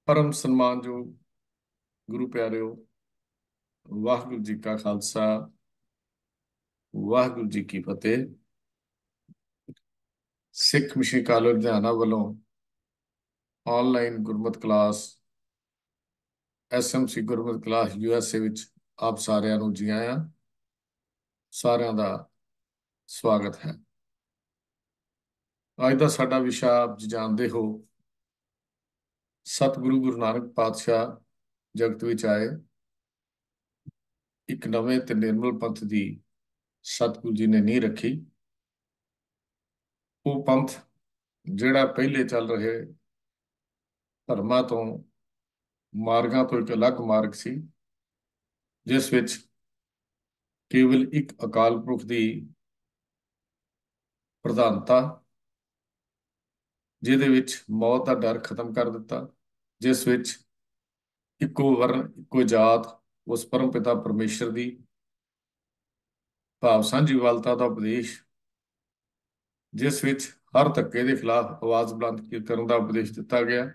परम सन्मानयोग गुरु प्यारिओ, वाहिगुरु जी का खालसा, वाहिगुरु जी की फतेह। सिख मिशन कॉलेज लुधियाना वालों online Gurmat class SMC Gurmat class USA ਵਿੱਚ ਆਪ ਸਾਰਿਆਂ ਨੂੰ ਜੀ ਆਇਆਂ। ਸਾਰਿਆਂ ਦਾ ਸਵਾਗਤ ਹੈ। ਅੱਜ ਦਾ ਸਾਡਾ ਵਿਸ਼ਾ ਆਪ ਜੀ ਜਾਣਦੇ ਹੋ, ਸਤਿਗੁਰੂ ਗੁਰੂ ਨਾਨਕ ਪਾਤਸ਼ਾਹ ਜਗਤ ਵਿੱਚ ਆਏ, ਇੱਕ ਨਵੇਂ ਤੇ ਨਿਰਮਲ ਪੰਥ ਦੀ ਸਤਿਗੁਰੂ ਜੀ ਨੇ ਨੀਂਹ ਰੱਖੀ। ਉਹ ਪੰਥ ਜਿਹੜਾ ਪਹਿਲੇ ਚੱਲ ਰਹੇ ਧਰਮਾਂ ਤੋਂ, ਮਾਰਗਾਂ ਤੋਂ ਇੱਕ ਅਲੱਗ ਮਾਰਗ ਸੀ, ਜਿਸ ਵਿੱਚ ਕੇਵਲ ਇੱਕ ਅਕਾਲ ਪੁਰਖ ਦੀ ਪ੍ਰਧਾਨਤਾ, ਜਿਹਦੇ ਵਿੱਚ ਮੌਤ ਦਾ ਡਰ ਖਤਮ ਕਰ ਦਿੱਤਾ, ਜਿਸ ਵਿੱਚ ਇੱਕੋ ਵਰਨ ਇੱਕੋ ਜਾਤ ਉਸ ਪਰਮ ਪਿਤਾ ਪਰਮੇਸ਼ਰ ਦੀ ਭਾਵ ਸਾਂਝੀਵਾਲਤਾ ਦਾ ਉਪਦੇਸ਼, ਜਿਸ ਵਿੱਚ ਹਰ ਧੱਕੇ ਦੇ ਖਿਲਾਫ ਆਵਾਜ਼ ਬੁਲੰਦ ਕਰਨ ਦਾ ਉਪਦੇਸ਼ ਦਿੱਤਾ ਗਿਆ,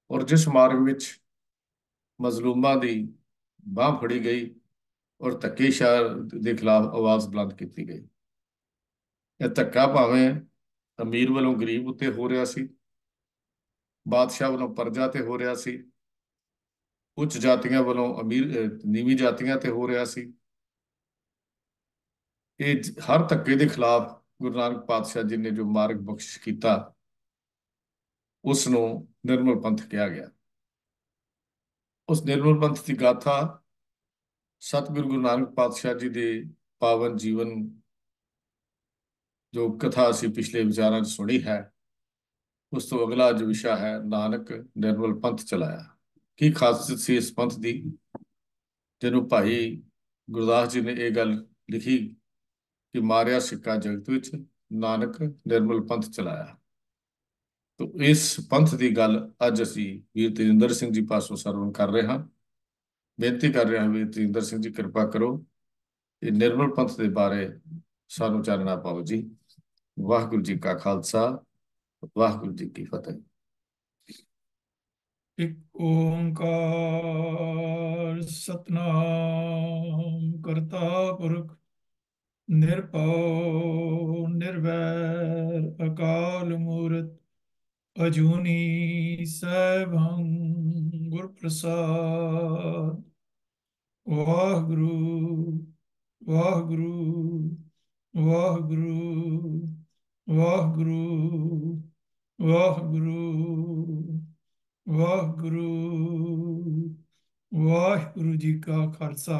ਔਰ ਜਿਸ ਮਾਰਗ ਵਿੱਚ ਮਜ਼ਲੂਮਾਂ ਦੀ ਬਾਂਹ ਫੜੀ ਗਈ ਔਰ ਧੱਕੇਸ਼ਾਹ ਦੇ ਖਿਲਾਫ ਆਵਾਜ਼ ਬੁਲੰਦ ਕੀਤੀ ਗਈ। ਇਹ ਧੱਕਾ ਭਾਵੇਂ ਅਮੀਰ ਵੱਲੋਂ ਗਰੀਬ ਉੱਤੇ ਹੋ ਰਿਹਾ ਸੀ, ਬਾਦਸ਼ਾਹ ਵੱਲੋਂ ਪ੍ਰਜਾ ਤੇ ਹੋ ਰਿਹਾ ਸੀ, ਉੱਚ ਜਾਤੀਆਂ ਵੱਲੋਂ ਨੀਵੀਂ ਜਾਤੀਆਂ ਤੇ ਹੋ ਰਿਹਾ ਸੀ। ਇਹ ਹਰ ਧੱਕੇ ਦੇ ਖਿਲਾਫ ਗੁਰੂ ਨਾਨਕ ਪਾਤਸ਼ਾਹ ਜੀ ਨੇ ਜੋ ਮਾਰਗ ਬਖਸ਼ਿਸ਼ ਕੀਤਾ, ਉਸ ਨੂੰ ਨਿਰਮਲ ਪੰਥ ਕਿਹਾ ਗਿਆ। ਉਸ ਨਿਰਮਲ ਪੰਥ ਦੀ ਗਾਥਾ ਸਤਿਗੁਰੂ ਗੁਰੂ ਨਾਨਕ ਪਾਤਸ਼ਾਹ ਜੀ ਦੇ ਪਾਵਨ ਜੀਵਨ ਜੋ ਕਥਾ ਅਸੀਂ ਪਿਛਲੇ ਵਿਚਾਰਾਂ 'ਚ ਸੁਣੀ ਹੈ, ਉਸ ਤੋਂ ਅਗਲਾ ਜੋ ਵਿਸ਼ਾ ਹੈ, ਨਾਨਕ ਨਿਰਮਲ ਪੰਥ ਚਲਾਇਆ। ਕੀ ਖਾਸੀਅਤ ਸੀ ਇਸ ਪੰਥ ਦੀ, ਜਿਹਨੂੰ ਭਾਈ ਗੁਰਦਾਸ ਜੀ ਨੇ ਇਹ ਗੱਲ ਲਿਖੀ ਕਿ ਮਾਰਿਆ ਸਿੱਕਾ ਜਗਤ ਵਿੱਚ, ਨਾਨਕ ਨਿਰਮਲ ਪੰਥ ਚਲਾਇਆ। ਤੋ ਇਸ ਪੰਥ ਦੀ ਗੱਲ ਅੱਜ ਅਸੀਂ ਵੀਰ ਤੇਜਿੰਦਰ ਸਿੰਘ ਜੀ ਪਾਸੋਂ ਸਰਵਣ ਕਰ ਰਹੇ ਹਾਂ। ਬੇਨਤੀ ਕਰ ਰਿਹਾ ਹਾਂ, ਵੀਰ ਤੇਜਿੰਦਰ ਸਿੰਘ ਜੀ ਕਿਰਪਾ ਕਰੋ, ਇਹ ਨਿਰਮਲ ਪੰਥ ਦੇ ਬਾਰੇ ਸਾਨੂੰ ਚਾਨਣਾ ਪਾਓ ਜੀ। ਵਾਹਿਗੁਰੂ ਜੀ ਕਾ ਖਾਲਸਾ, ਵਾਹਿਗੁਰੂ ਜੀ ਕੀ ਫਤਿਹ। ਇੱਕ ਓੰਕਾਰ ਸਤਨਾਮ ਕਰਤਾ ਪੁਰਖ ਨਿਰਭਉ ਨਿਰਵੈਰ ਅਕਾਲ ਮੂਰਤ ਅਜੂਨੀ ਸੈਭੰ ਗੁਰ ਪ੍ਰਸਾਦ। ਵਾਹਿਗੁਰੂ ਵਾਹਿਗੁਰੂ ਵਾਹਿਗੁਰੂ ਵਾਹਿਗੁਰੂ ਵਾਹਿਗੁਰੂ ਵਾਹਿਗੁਰੂ। ਵਾਹਿਗੁਰੂ ਜੀ ਕਾ ਖਾਲਸਾ,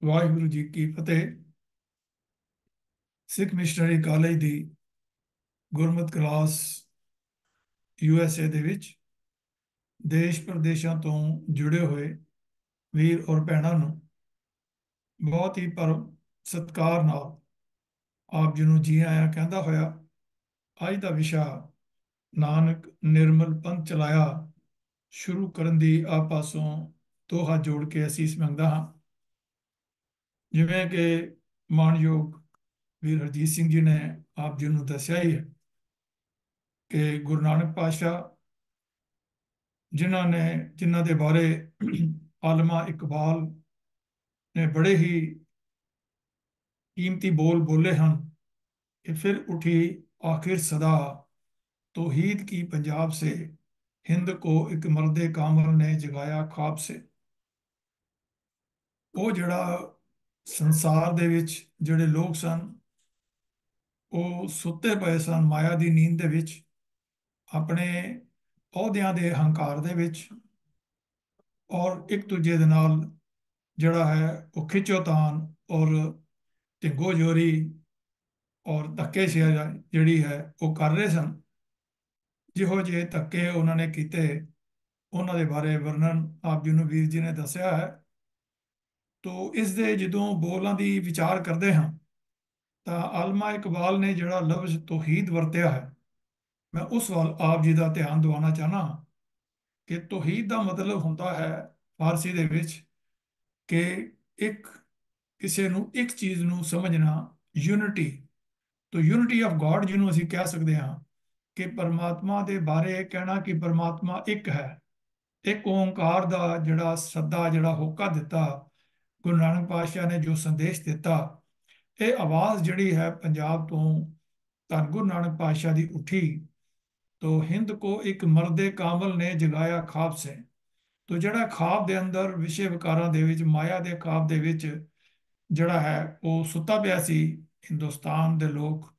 ਵਾਹਿਗੁਰੂ ਜੀ ਕੀ ਫਤਿਹ। ਸਿੱਖ ਮਿਸ਼ਨਰੀ ਕਾਲਜ ਦੀ ਗੁਰਮਤ ਕਲਾਸ USA ਦੇ ਵਿੱਚ ਦੇਸ਼ ਪ੍ਰਦੇਸ਼ਾਂ ਤੋਂ ਜੁੜੇ ਹੋਏ ਵੀਰ ਔਰ ਭੈਣਾਂ ਨੂੰ ਬਹੁਤ ਹੀ ਸਤਿਕਾਰ ਨਾਲ ਆਪ ਜੀ ਨੂੰ ਜੀ ਆਇਆਂ ਕਹਿੰਦਾ ਹੋਇਆ, ਅੱਜ ਦਾ ਵਿਸ਼ਾ ਨਾਨਕ ਨਿਰਮਲ ਪੰਥ ਚਲਾਇਆ ਸ਼ੁਰੂ ਕਰਨ ਦੀ ਆਪ ਪਾਸੋਂ ਦੋ ਹੱਥ ਜੋੜ ਕੇ ਅਸੀਸ ਮੰਗਦਾ ਹਾਂ। ਜਿਵੇਂ ਕਿ ਮਾਣਯੋਗ ਵੀਰ ਹਰਜੀਤ ਸਿੰਘ ਜੀ ਨੇ ਆਪ ਜੀ ਨੂੰ ਦੱਸਿਆ ਹੀ ਹੈ ਕਿ ਗੁਰੂ ਨਾਨਕ ਪਾਤਸ਼ਾਹ ਜਿਨ੍ਹਾਂ ਦੇ ਬਾਰੇ ਆਲਮਾ ਇਕਬਾਲ ਨੇ ਬੜੇ ਹੀ ਕੀਮਤੀ ਬੋਲ ਬੋਲੇ ਹਨ कि फिर उठी आखिर सदा तौहीद की पंजाब से, हिंद को एक मर्दे कामर ने जगाया ख्वाब से। ਉਹ ਜਿਹੜਾ ਸੰਸਾਰ ਦੇ ਵਿੱਚ ਜਿਹੜੇ ਲੋਕ ਸਨ, ਉਹ ਸੁੱਤੇ ਪਏ ਸਨ ਮਾਇਆ ਦੀ ਨੀਂਦ ਦੇ ਵਿੱਚ, ਆਪਣੇ ਅਹੁਦਿਆਂ ਦੇ ਹੰਕਾਰ ਦੇ ਵਿੱਚ, ਔਰ ਇੱਕ ਦੂਜੇ ਦੇ ਨਾਲ ਜਿਹੜਾ ਹੈ ਉਹ ਖਿੱਚੋਤਾਣ ਔਰ ਢਿੰਗੋ ਜੋਰੀ ਔਰ ਧੱਕੇਸ਼ਾਹੀ ਜਿਹੜੀ ਹੈ ਉਹ ਕਰ ਰਹੇ ਸਨ। ਜਿਹੋ ਜਿਹੇ ਧੱਕੇ ਉਹਨਾਂ ਨੇ ਕੀਤੇ, ਉਹਨਾਂ ਦੇ ਬਾਰੇ ਵਰਣਨ ਆਪ ਜੀ ਨੂੰ ਵੀਰ ਜੀ ਨੇ ਦੱਸਿਆ ਹੈ। ਤੋ ਇਸ ਦੇ ਜਦੋਂ ਬੋਲਾਂ ਦੀ ਵਿਚਾਰ ਕਰਦੇ ਹਾਂ ਤਾਂ ਆਲਮਾ ਇਕਬਾਲ ਨੇ ਜਿਹੜਾ ਲਫ਼ਜ਼ ਤੌਹੀਦ ਵਰਤਿਆ ਹੈ, ਮੈਂ ਉਸ ਵੱਲ ਆਪ ਜੀ ਦਾ ਧਿਆਨ ਦਿਵਾਉਣਾ ਚਾਹਨਾ ਕਿ ਤੌਹੀਦ ਦਾ ਮਤਲਬ ਹੁੰਦਾ ਹੈ ਫਾਰਸੀ ਦੇ ਵਿੱਚ ਕਿ ਕਿਸੇ ਨੂੰ ਇੱਕ ਚੀਜ਼ ਨੂੰ ਸਮਝਣਾ, ਯੂਨਿਟੀ। ਤੋ ਯੂਨਿਟੀ ਆਫ ਗॉड ਜਿਹਨੂੰ ਅਸੀਂ ਕਹਿ ਸਕਦੇ ਹਾਂ, ਕਿ ਪਰਮਾਤਮਾ ਦੇ ਬਾਰੇ ਕਹਿਣਾ ਕਿ ਪਰਮਾਤਮਾ ਇੱਕ ਹੈ। ਇੱਕ ਓੰਕਾਰ ਦਾ ਜਿਹੜਾ ਸੱਦਾ, ਜਿਹੜਾ ਹੋਕਾ ਦਿੱਤਾ ਗੁਰੂ ਨਾਨਕ ਪਾਤਸ਼ਾਹ ਨੇ, ਜੋ ਸੰਦੇਸ਼ ਦਿੱਤਾ, ਇਹ ਆਵਾਜ਼ ਜਿਹੜੀ ਹੈ ਪੰਜਾਬ ਤੋਂ ਧੰਨ ਗੁਰੂ ਨਾਨਕ ਪਾਤਸ਼ਾਹ ਦੀ ਉੱਠੀ। ਤੋ ਹਿੰਦ ਕੋ ਇੱਕ ਮਰਦੇ ਕਾਮਲ ਨੇ ਜਗਾਇਆ ਖਾਬ ਸੇ। ਤੋ ਜਿਹੜਾ ਖਾਬ ਦੇ ਅੰਦਰ ਵਿਸ਼ੇ ਵਿਕਾਰਾਂ ਦੇ ਵਿੱਚ, ਮਾਇਆ ਦੇ ਖਾਬ ਦੇ ਵਿੱਚ ਜਿਹੜਾ ਹੈ ਉਹ ਸੁੱਤਾ ਪਿਆ ਸੀ ਹਿੰਦੁਸਤਾਨ ਦੇ ਲੋਕ,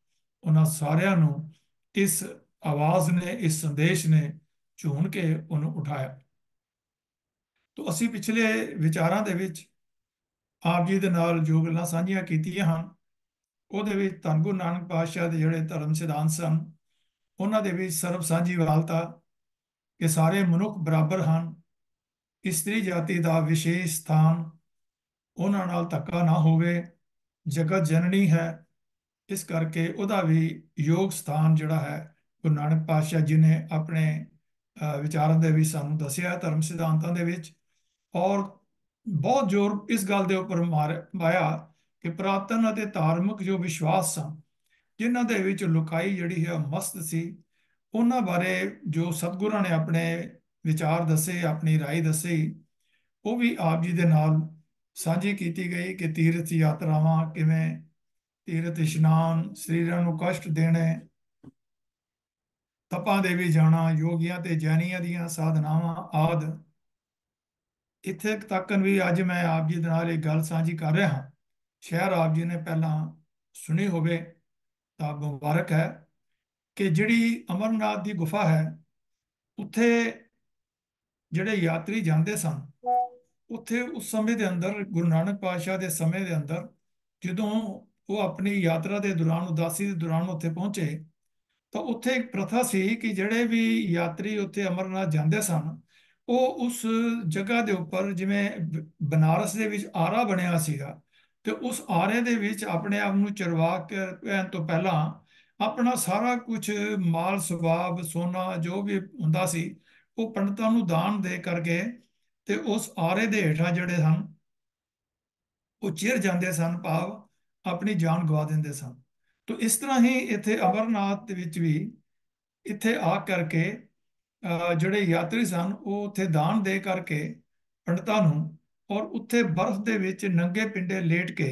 ਉਹਨਾਂ ਸਾਰਿਆਂ ਨੂੰ ਇਸ ਆਵਾਜ਼ ਨੇ, ਇਸ ਸੰਦੇਸ਼ ਨੇ ਝੂਣ ਕੇ ਉਹਨੂੰ ਉਠਾਇਆ। ਤੋ ਅਸੀਂ ਪਿਛਲੇ ਵਿਚਾਰਾਂ ਦੇ ਵਿੱਚ ਆਪ ਜੀ ਦੇ ਨਾਲ ਜੋ ਗੱਲਾਂ ਸਾਂਝੀਆਂ ਕੀਤੀਆਂ ਹਨ, ਉਹਦੇ ਵਿੱਚ ਧੰਨ ਗੁਰੂ ਨਾਨਕ ਪਾਤਸ਼ਾਹ ਦੇ ਜਿਹੜੇ ਧਰਮ ਸਿਧਾਂਤ ਸਨ, ਉਹਨਾਂ ਦੇ ਵਿੱਚ ਸਰਬ ਸਾਂਝੀਵਾਲਤਾ, ਕਿ ਸਾਰੇ ਮਨੁੱਖ ਬਰਾਬਰ ਹਨ, ਇਸਤਰੀ ਜਾਤੀ ਦਾ ਵਿਸ਼ੇਸ਼ ਸਥਾਨ, ਉਹਨਾਂ ਨਾਲ ਧੱਕਾ ਨਾ ਹੋਵੇ, ਜਗਤ ਜਨਨੀ ਹੈ, ਇਸ ਕਰਕੇ ਉਹਦਾ ਵੀ ਯੋਗ ਸਥਾਨ ਜਿਹੜਾ ਹੈ ਗੁਰੂ ਨਾਨਕ ਪਾਤਸ਼ਾਹ ਜੀ ਨੇ ਆਪਣੇ ਵਿਚਾਰਾਂ ਦੇ ਵਿੱਚ ਸਾਨੂੰ ਦੱਸਿਆ, ਧਰਮ ਸਿਧਾਂਤਾਂ ਦੇ ਵਿੱਚ। ਔਰ ਬਹੁਤ ਜ਼ੋਰ ਇਸ ਗੱਲ ਦੇ ਉੱਪਰ ਪਾਇਆ ਕਿ ਪੁਰਾਤਨ ਅਤੇ ਧਾਰਮਿਕ ਜੋ ਵਿਸ਼ਵਾਸ ਸਨ, ਜਿਨ੍ਹਾਂ ਦੇ ਵਿੱਚ ਲੁਕਾਈ ਜਿਹੜੀ ਹੈ ਮਸਤ ਸੀ, ਉਹਨਾਂ ਬਾਰੇ ਜੋ ਸਤਿਗੁਰਾਂ ਨੇ ਆਪਣੇ ਵਿਚਾਰ ਦੱਸੇ, ਆਪਣੀ ਰਾਏ ਦੱਸੀ, ਉਹ ਵੀ ਆਪ ਜੀ ਦੇ ਨਾਲ ਸਾਂਝੀ ਕੀਤੀ ਗਈ। ਕਿ ਤੀਰਥ ਯਾਤਰਾਵਾਂ ਕਿਵੇਂ, ਤੀਰਥ ਇਸ਼ਨਾਨ, ਸਰੀਰਾਂ ਨੂੰ ਕਸ਼ਟ ਦੇਣੇ, ਤਪਾਂ ਦੇ ਵੀ ਜਾਣਾ, ਯੋਗੀਆਂ ਤੇ ਜੈਨੀਆਂ ਦੀਆਂ ਸਾਧਨਾਵਾਂ ਆਦਿ। ਇੱਥੇ ਤੱਕਨ ਵੀ ਅੱਜ ਮੈਂ ਆਪ ਜੀ ਦੇ ਨਾਲ ਇੱਕ ਗੱਲ ਸਾਂਝੀ ਕਰ ਰਿਹਾ ਹਾਂ, ਸ਼ਾਇਦ ਆਪ ਜੀ ਨੇ ਪਹਿਲਾਂ ਸੁਣੀ ਹੋਵੇ ਤਾਂ ਮੁਬਾਰਕ ਹੈ। ਕਿ ਜਿਹੜੀ ਅਮਰਨਾਥ ਦੀ ਗੁਫਾ ਹੈ, ਉੱਥੇ ਜਿਹੜੇ ਯਾਤਰੀ ਜਾਂਦੇ ਸਨ, ਉੱਥੇ ਉਸ ਸਮੇਂ ਦੇ ਅੰਦਰ, ਗੁਰੂ ਨਾਨਕ ਪਾਤਸ਼ਾਹ ਦੇ ਸਮੇਂ ਦੇ ਅੰਦਰ, ਜਦੋਂ ਉਹ ਆਪਣੀ ਯਾਤਰਾ ਦੇ ਦੌਰਾਨ, ਉਦਾਸੀ ਦੇ ਦੌਰਾਨ ਉੱਥੇ ਪਹੁੰਚੇ, ਤਾਂ ਉੱਥੇ ਇੱਕ ਪ੍ਰਥਾ ਸੀ ਕਿ ਜਿਹੜੇ ਵੀ ਯਾਤਰੀ ਉੱਥੇ ਅਮਰਨਾਥ ਜਾਂਦੇ ਸਨ, ਉਹ ਉਸ ਜਗ੍ਹਾ ਦੇ ਉੱਪਰ, ਜਿਵੇਂ ਬਨਾਰਸ ਦੇ ਵਿੱਚ ਆਰਾ ਬਣਿਆ ਸੀਗਾ, ਤੇ ਉਸ ਆਰੇ ਦੇ ਵਿੱਚ ਆਪਣੇ ਆਪ ਨੂੰ ਚਰਵਾ ਕੇ ਰਹਿਣ ਤੋਂ ਪਹਿਲਾਂ ਆਪਣਾ ਸਾਰਾ ਕੁਝ, ਮਾਲ ਸਵਾਬ, ਸੋਨਾ ਜੋ ਵੀ ਹੁੰਦਾ ਸੀ, ਉਹ ਪੰਡਤਾਂ ਨੂੰ ਦਾਨ ਦੇ ਕਰਕੇ ਤੇ ਉਸ ਆਰੇ ਦੇ ਹੇਠਾਂ ਜਿਹੜੇ ਹਨ ਉਹ ਚਿਰ ਜਾਂਦੇ ਸਨ, ਭਾਵ ਆਪਣੀ ਜਾਨ ਗਵਾ ਦਿੰਦੇ ਸਨ। ਤੋ ਇਸ ਤਰ੍ਹਾਂ ਹੀ ਇੱਥੇ ਅਮਰਨਾਥ ਦੇ ਵਿੱਚ ਵੀ, ਇੱਥੇ ਆ ਕਰਕੇ ਜਿਹੜੇ ਯਾਤਰੀ ਸਨ, ਉਹ ਉੱਥੇ ਦਾਨ ਦੇ ਕਰਕੇ ਪੰਡਤਾਂ ਨੂੰ, ਔਰ ਉੱਥੇ ਬਰਫ਼ ਦੇ ਵਿੱਚ ਨੰਗੇ ਪਿੰਡੇ ਲੇਟ ਕੇ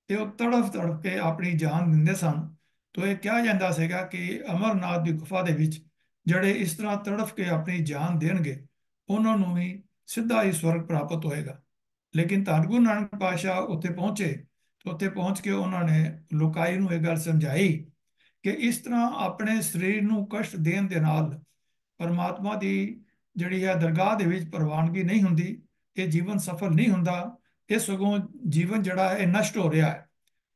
ਤੇ ਉਹ ਤੜਫ ਤੜਫ ਕੇ ਆਪਣੀ ਜਾਨ ਦਿੰਦੇ ਸਨ। ਤੋ ਇਹ ਕਿਹਾ ਜਾਂਦਾ ਸੀਗਾ ਕਿ ਅਮਰਨਾਥ ਦੀ ਗੁਫਾ ਦੇ ਵਿੱਚ ਜਿਹੜੇ ਇਸ ਤਰ੍ਹਾਂ ਤੜਫ ਕੇ ਆਪਣੀ ਜਾਨ ਦੇਣਗੇ, ਉਹਨਾਂ ਨੂੰ ਵੀ ਸਿੱਧਾ ਹੀ ਸਵਰਗ ਪ੍ਰਾਪਤ ਹੋਏਗਾ। ਲੇਕਿਨ ਧੰਨ ਗੁਰੂ ਨਾਨਕ ਪਾਤਸ਼ਾਹ ਉੱਥੇ ਪਹੁੰਚੇ, ਤੇ ਉੱਥੇ ਪਹੁੰਚ ਕੇ ਉਹਨਾਂ ਨੇ ਲੋਕਾਈ ਨੂੰ ਇਹ ਗੱਲ ਸਮਝਾਈ ਕਿ ਇਸ ਤਰ੍ਹਾਂ ਆਪਣੇ ਸਰੀਰ ਨੂੰ ਕਸ਼ਟ ਦੇਣ ਦੇ ਨਾਲ ਪਰਮਾਤਮਾ ਦੀ ਜਿਹੜੀ ਹੈ ਦਰਗਾਹ ਦੇ ਵਿੱਚ ਪ੍ਰਵਾਨਗੀ ਨਹੀਂ ਹੁੰਦੀ, ਇਹ ਜੀਵਨ ਸਫਲ ਨਹੀਂ ਹੁੰਦਾ, ਇਹ ਸਗੋਂ ਜੀਵਨ ਜਿਹੜਾ ਹੈ ਇਹ ਨਸ਼ਟ ਹੋ ਰਿਹਾ ਹੈ।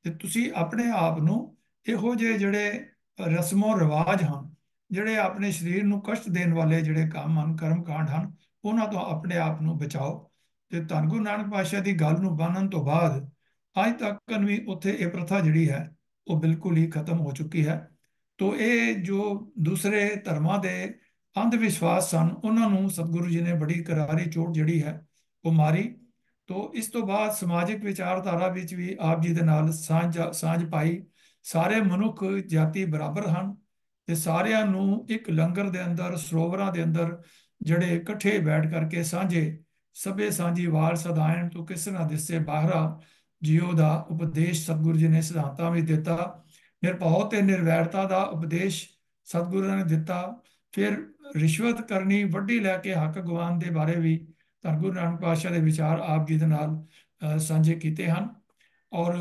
ਤੇ ਤੁਸੀਂ ਆਪਣੇ ਆਪ ਨੂੰ ਇਹੋ ਜਿਹੇ ਜਿਹੜੇ ਰਸਮੋ ਰਿਵਾਜ ਹਨ, ਜਿਹੜੇ ਆਪਣੇ ਸਰੀਰ ਨੂੰ ਕਸ਼ਟ ਦੇਣ ਵਾਲੇ ਜਿਹੜੇ ਕੰਮ ਹਨ, ਕਰਮ ਕਾਂਡ ਹਨ, ਉਹਨਾਂ ਤੋਂ ਆਪਣੇ ਆਪ ਨੂੰ ਬਚਾਓ। ਤੇ ਧੰਨ ਗੁਰੂ ਨਾਨਕ ਪਾਤਸ਼ਾਹ ਦੀ ਗੱਲ ਨੂੰ ਮੰਨਣ ਤੋਂ ਬਾਅਦ ਅੱਜ ਤੱਕ ਵੀ ਉੱਥੇ ਇਹ ਪ੍ਰਥਾ ਜਿਹੜੀ ਹੈ ਉਹ ਬਿਲਕੁਲ ਹੀ ਖਤਮ ਹੋ ਚੁੱਕੀ ਹੈ। ਤੋ ਇਹ ਜੋ ਦੂਸਰੇ ਧਰਮਾਂ ਦੇ ਅੰਧ ਵਿਸ਼ਵਾਸ ਸਨ, ਉਹਨਾਂ ਨੂੰ ਸਤਿਗੁਰੂ ਜੀ ਨੇ ਬੜੀ ਕਰਾਰੀ ਚੋਟ ਜਿਹੜੀ ਹੈ ਉਹ ਮਾਰੀ। ਤੋ ਇਸ ਤੋਂ ਬਾਅਦ ਸਮਾਜਿਕ ਵਿਚਾਰਧਾਰਾ ਵਿੱਚ ਵੀ ਆਪ ਜੀ ਦੇ ਨਾਲ ਸਾਂਝ ਪਾਈ। ਸਾਰੇ ਮਨੁੱਖ ਜਾਤੀ ਬਰਾਬਰ ਹਨ, ਤੇ ਸਾਰਿਆਂ ਨੂੰ ਇੱਕ ਲੰਗਰ ਦੇ ਅੰਦਰ, ਸਰੋਵਰਾਂ ਦੇ ਅੰਦਰ ਜਿਹੜੇ ਇਕੱਠੇ ਬੈਠ ਕਰਕੇ ਸਾਂਝੇ, ਸਭੇ ਸਾਂਝੀ ਵਾਲ ਸਦਾਇਣ ਤੋਂ ਕਿਸ ਨਾ ਦਿਸੇ ਬਾਹਰਾ, ਜਿਉ ਦਾ ਉਪਦੇਸ਼ ਸਤਿਗੁਰੂ ਜੀ ਨੇ ਸਿਧਾਂਤਾਂ ਵਿੱਚ ਦਿੱਤਾ। ਨਿਰਭਉ ਤੇ ਨਿਰਵੈਰਤਾ ਦਾ ਉਪਦੇਸ਼ ਸਤਿਗੁਰਾਂ ਨੇ ਦਿੱਤਾ। ਫਿਰ ਰਿਸ਼ਵਤ ਕਰਨੀ, ਵਢੀ ਲੈ ਕੇ ਹੱਕ ਗਵਾਉਣ ਦੇ ਬਾਰੇ ਵੀ ਧੰਨ ਗੁਰੂ ਨਾਨਕ ਪਾਤਸ਼ਾਹ ਦੇ ਵਿਚਾਰ ਆਪ ਜੀ ਦੇ ਨਾਲ ਸਾਂਝੇ ਕੀਤੇ ਹਨ। ਔਰ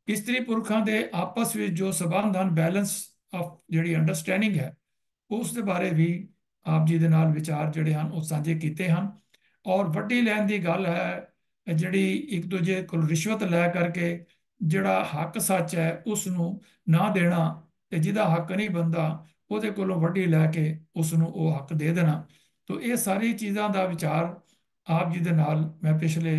ਇਸਤਰੀ ਪੁਰਖਾਂ ਦੇ ਆਪਸ ਵਿੱਚ ਜੋ ਸਬੰਧ ਹਨ, ਬੈਲੈਂਸ ਆਫ ਜਿਹੜੀ ਅੰਡਰਸਟੈਂਡਿੰਗ ਹੈ, ਉਸ ਦੇ ਬਾਰੇ ਵੀ ਆਪ ਜੀ ਦੇ ਨਾਲ ਵਿਚਾਰ ਜਿਹੜੇ ਹਨ ਉਹ ਸਾਂਝੇ ਕੀਤੇ ਹਨ। ਔਰ ਵੱਡੀ ਲੈਣ ਦੀ ਗੱਲ ਹੈ, ਜਿਹੜੀ ਇੱਕ ਦੂਜੇ ਕੋਲ ਰਿਸ਼ਵਤ ਲੈ ਕਰਕੇ ਜਿਹੜਾ ਹੱਕ ਸੱਚ ਹੈ ਉਸ ਨੂੰ ਨਾ ਦੇਣਾ, ਤੇ ਜਿਹਦਾ ਹੱਕ ਨਹੀਂ ਬਣਦਾ ਉਹਦੇ ਕੋਲੋਂ ਵੱਡੀ ਲੈ ਕੇ ਉਸ ਨੂੰ ਉਹ ਹੱਕ ਦੇ ਦੇਣਾ। ਤੋ ਇਹ ਸਾਰੀ ਚੀਜ਼ਾਂ ਦਾ ਵਿਚਾਰ ਆਪ ਜੀ ਦੇ ਨਾਲ ਮੈਂ ਪਿਛਲੇ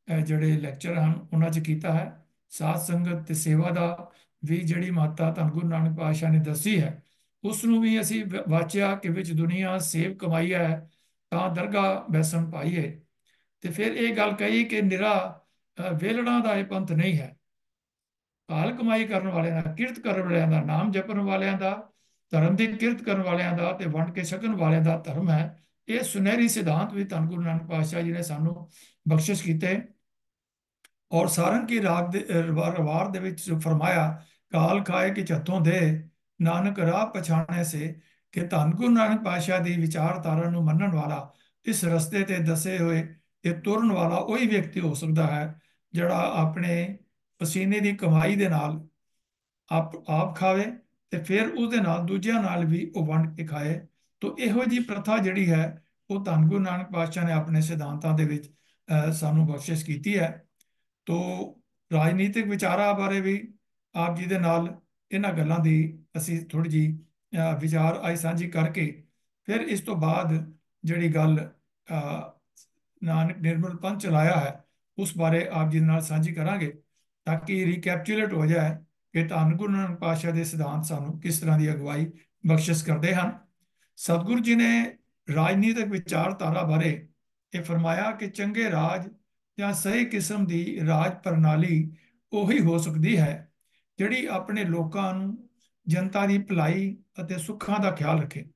ਜਿਹੜੇ ਲੈਕਚਰ ਹਨ ਉਹਨਾਂ 'ਚ ਕੀਤਾ ਹੈ। ਸਾਧ ਸੰਗਤ ਤੇ ਸੇਵਾ ਦਾ ਵੀ ਜਿਹੜੀ ਮਹੱਤਤਾ ਧੰਨ ਗੁਰੂ ਨਾਨਕ ਪਾਤਸ਼ਾਹ ਨੇ ਦੱਸੀ ਹੈ, ਉਸ ਨੂੰ ਵੀ ਅਸੀਂ ਵਾਚਿਆ ਕਿ ਵਿੱਚ ਦੁਨੀਆ ਸੇਵ ਕਮਾਈ ਹੈ, ਤਾਂ ਦਰਗਾਹ ਬੈਸਣ ਪਾਈਏ। ਤੇ ਫਿਰ ਇਹ ਗੱਲ ਕਹੀ ਕਿ ਨਿਰਾ ਵੇਲੜਾਂ ਦਾ ਇਹ ਪੰਥ ਨਹੀਂ ਹੈ, ਹਾਲ ਕਮਾਈ ਕਰਨ ਵਾਲਿਆਂ ਦਾ, ਕਿਰਤ ਕਰਨ ਵਾਲਿਆਂ ਦਾ, ਨਾਮ ਜਪਣ ਵਾਲਿਆਂ ਦਾ ਧਰਮ ਦੀ ਕਿਰਤ ਕਰਨ ਵਾਲਿਆਂ ਦਾ ਤੇ ਵੰਡ ਕੇ ਛਕਣ ਵਾਲਿਆਂ ਦਾ ਧਰਮ ਹੈ। ਇਹ ਸੁਨਹਿਰੀ ਸਿਧਾਂਤ ਵੀ ਧੰਨ ਗੁਰੂ ਨਾਨਕ ਪਾਤਸ਼ਾਹ ਜੀ ਨੇ ਸਾਨੂੰ ਬਖਸ਼ਿਸ਼ ਕੀਤੇ। ਔਰ ਸਾਰੰਗ ਕੀ ਰਾਗ ਦੇ ਰਵਾਰ ਦੇ ਵਿੱਚ ਜੋ ਫਰਮਾਇਆ, ਕਾਲ ਖਾਏ ਕਿ ਝੱਥੋਂ ਦੇ, ਨਾਨਕ ਰਾਹ ਪਛਾਣੇ ਸੇ, ਕਿ ਧੰਨ ਗੁਰੂ ਨਾਨਕ ਪਾਤਸ਼ਾਹ ਦੀ ਵਿਚਾਰਧਾਰਾ ਨੂੰ ਮੰਨਣ ਵਾਲਾ, ਇਸ ਰਸਤੇ ਤੇ ਦੱਸੇ ਹੋਏ ਤੇ ਤੁਰਨ ਵਾਲਾ ਉਹੀ ਵਿਅਕਤੀ ਹੋ ਸਕਦਾ ਹੈ ਜਿਹੜਾ ਆਪਣੇ ਪਸੀਨੇ ਦੀ ਕਮਾਈ ਦੇ ਨਾਲ ਆਪ ਆਪ ਖਾਵੇ ਤੇ ਫਿਰ ਉਹਦੇ ਨਾਲ ਦੂਜਿਆਂ ਨਾਲ ਵੀ ਉਹ ਵੰਡ ਕੇ ਖਾਏ। ਤੋਂ ਇਹੋ ਜੀ ਪ੍ਰਥਾ ਜਿਹੜੀ ਹੈ ਉਹ ਧੰਨ ਗੁਰੂ ਨਾਨਕ ਪਾਤਸ਼ਾਹ ਨੇ ਆਪਣੇ ਸਿਧਾਂਤਾਂ ਦੇ ਵਿੱਚ ਸਾਨੂੰ ਬਖਸ਼ਿਸ਼ ਕੀਤੀ ਹੈ। ਤੋ ਰਾਜਨੀਤਿਕ ਵਿਚਾਰਾਂ ਬਾਰੇ ਵੀ ਆਪ ਜੀ ਦੇ ਨਾਲ ਇਹਨਾਂ ਗੱਲਾਂ ਦੀ ਅਸੀਂ ਥੋੜੀ ਜੀ ਵਿਚਾਰ ਆਈ ਸਾਂਝੀ ਕਰਕੇ ਫਿਰ ਇਸ ਤੋਂ ਬਾਅਦ ਜਿਹੜੀ ਗੱਲ ਨਾਨਕ ਨਿਰਮਲ ਪੰਥ ਚਲਾਇਆ ਹੈ ਉਸ ਬਾਰੇ ਆਪ ਜੀ ਦੇ ਨਾਲ ਸਾਂਝੀ ਕਰਾਂਗੇ, ਤਾਂ ਕਿ ਰੀਕੈਪਚੁਲੇਟ ਹੋ ਜਾਏ ਕਿ ਧੰਨ ਗੁਰੂ ਨਾਨਕ ਪਾਤਸ਼ਾਹ ਦੇ ਸਿਧਾਂਤ ਸਾਨੂੰ ਕਿਸ ਤਰ੍ਹਾਂ ਦੀ ਅਗਵਾਈ ਬਖਸ਼ਿਸ਼ ਕਰਦੇ ਹਨ। ਸਤਿਗੁਰੂ ਜੀ ਨੇ ਰਾਜਨੀਤਿਕ ਵਿਚਾਰਧਾਰਾ ਬਾਰੇ ਇਹ ਫਰਮਾਇਆ ਕਿ ਚੰਗੇ ਰਾਜ ਜਾਂ ਸਹੀ ਕਿਸਮ ਦੀ ਰਾਜ ਪ੍ਰਣਾਲੀ ਉਹੀ ਹੋ ਸਕਦੀ ਹੈ ਜਿਹੜੀ ਆਪਣੇ ਲੋਕਾਂ ਨੂੰ, ਜਨਤਾ ਦੀ ਭਲਾਈ ਅਤੇ ਸੁੱਖਾਂ ਦਾ ਖਿਆਲ ਰੱਖੇ।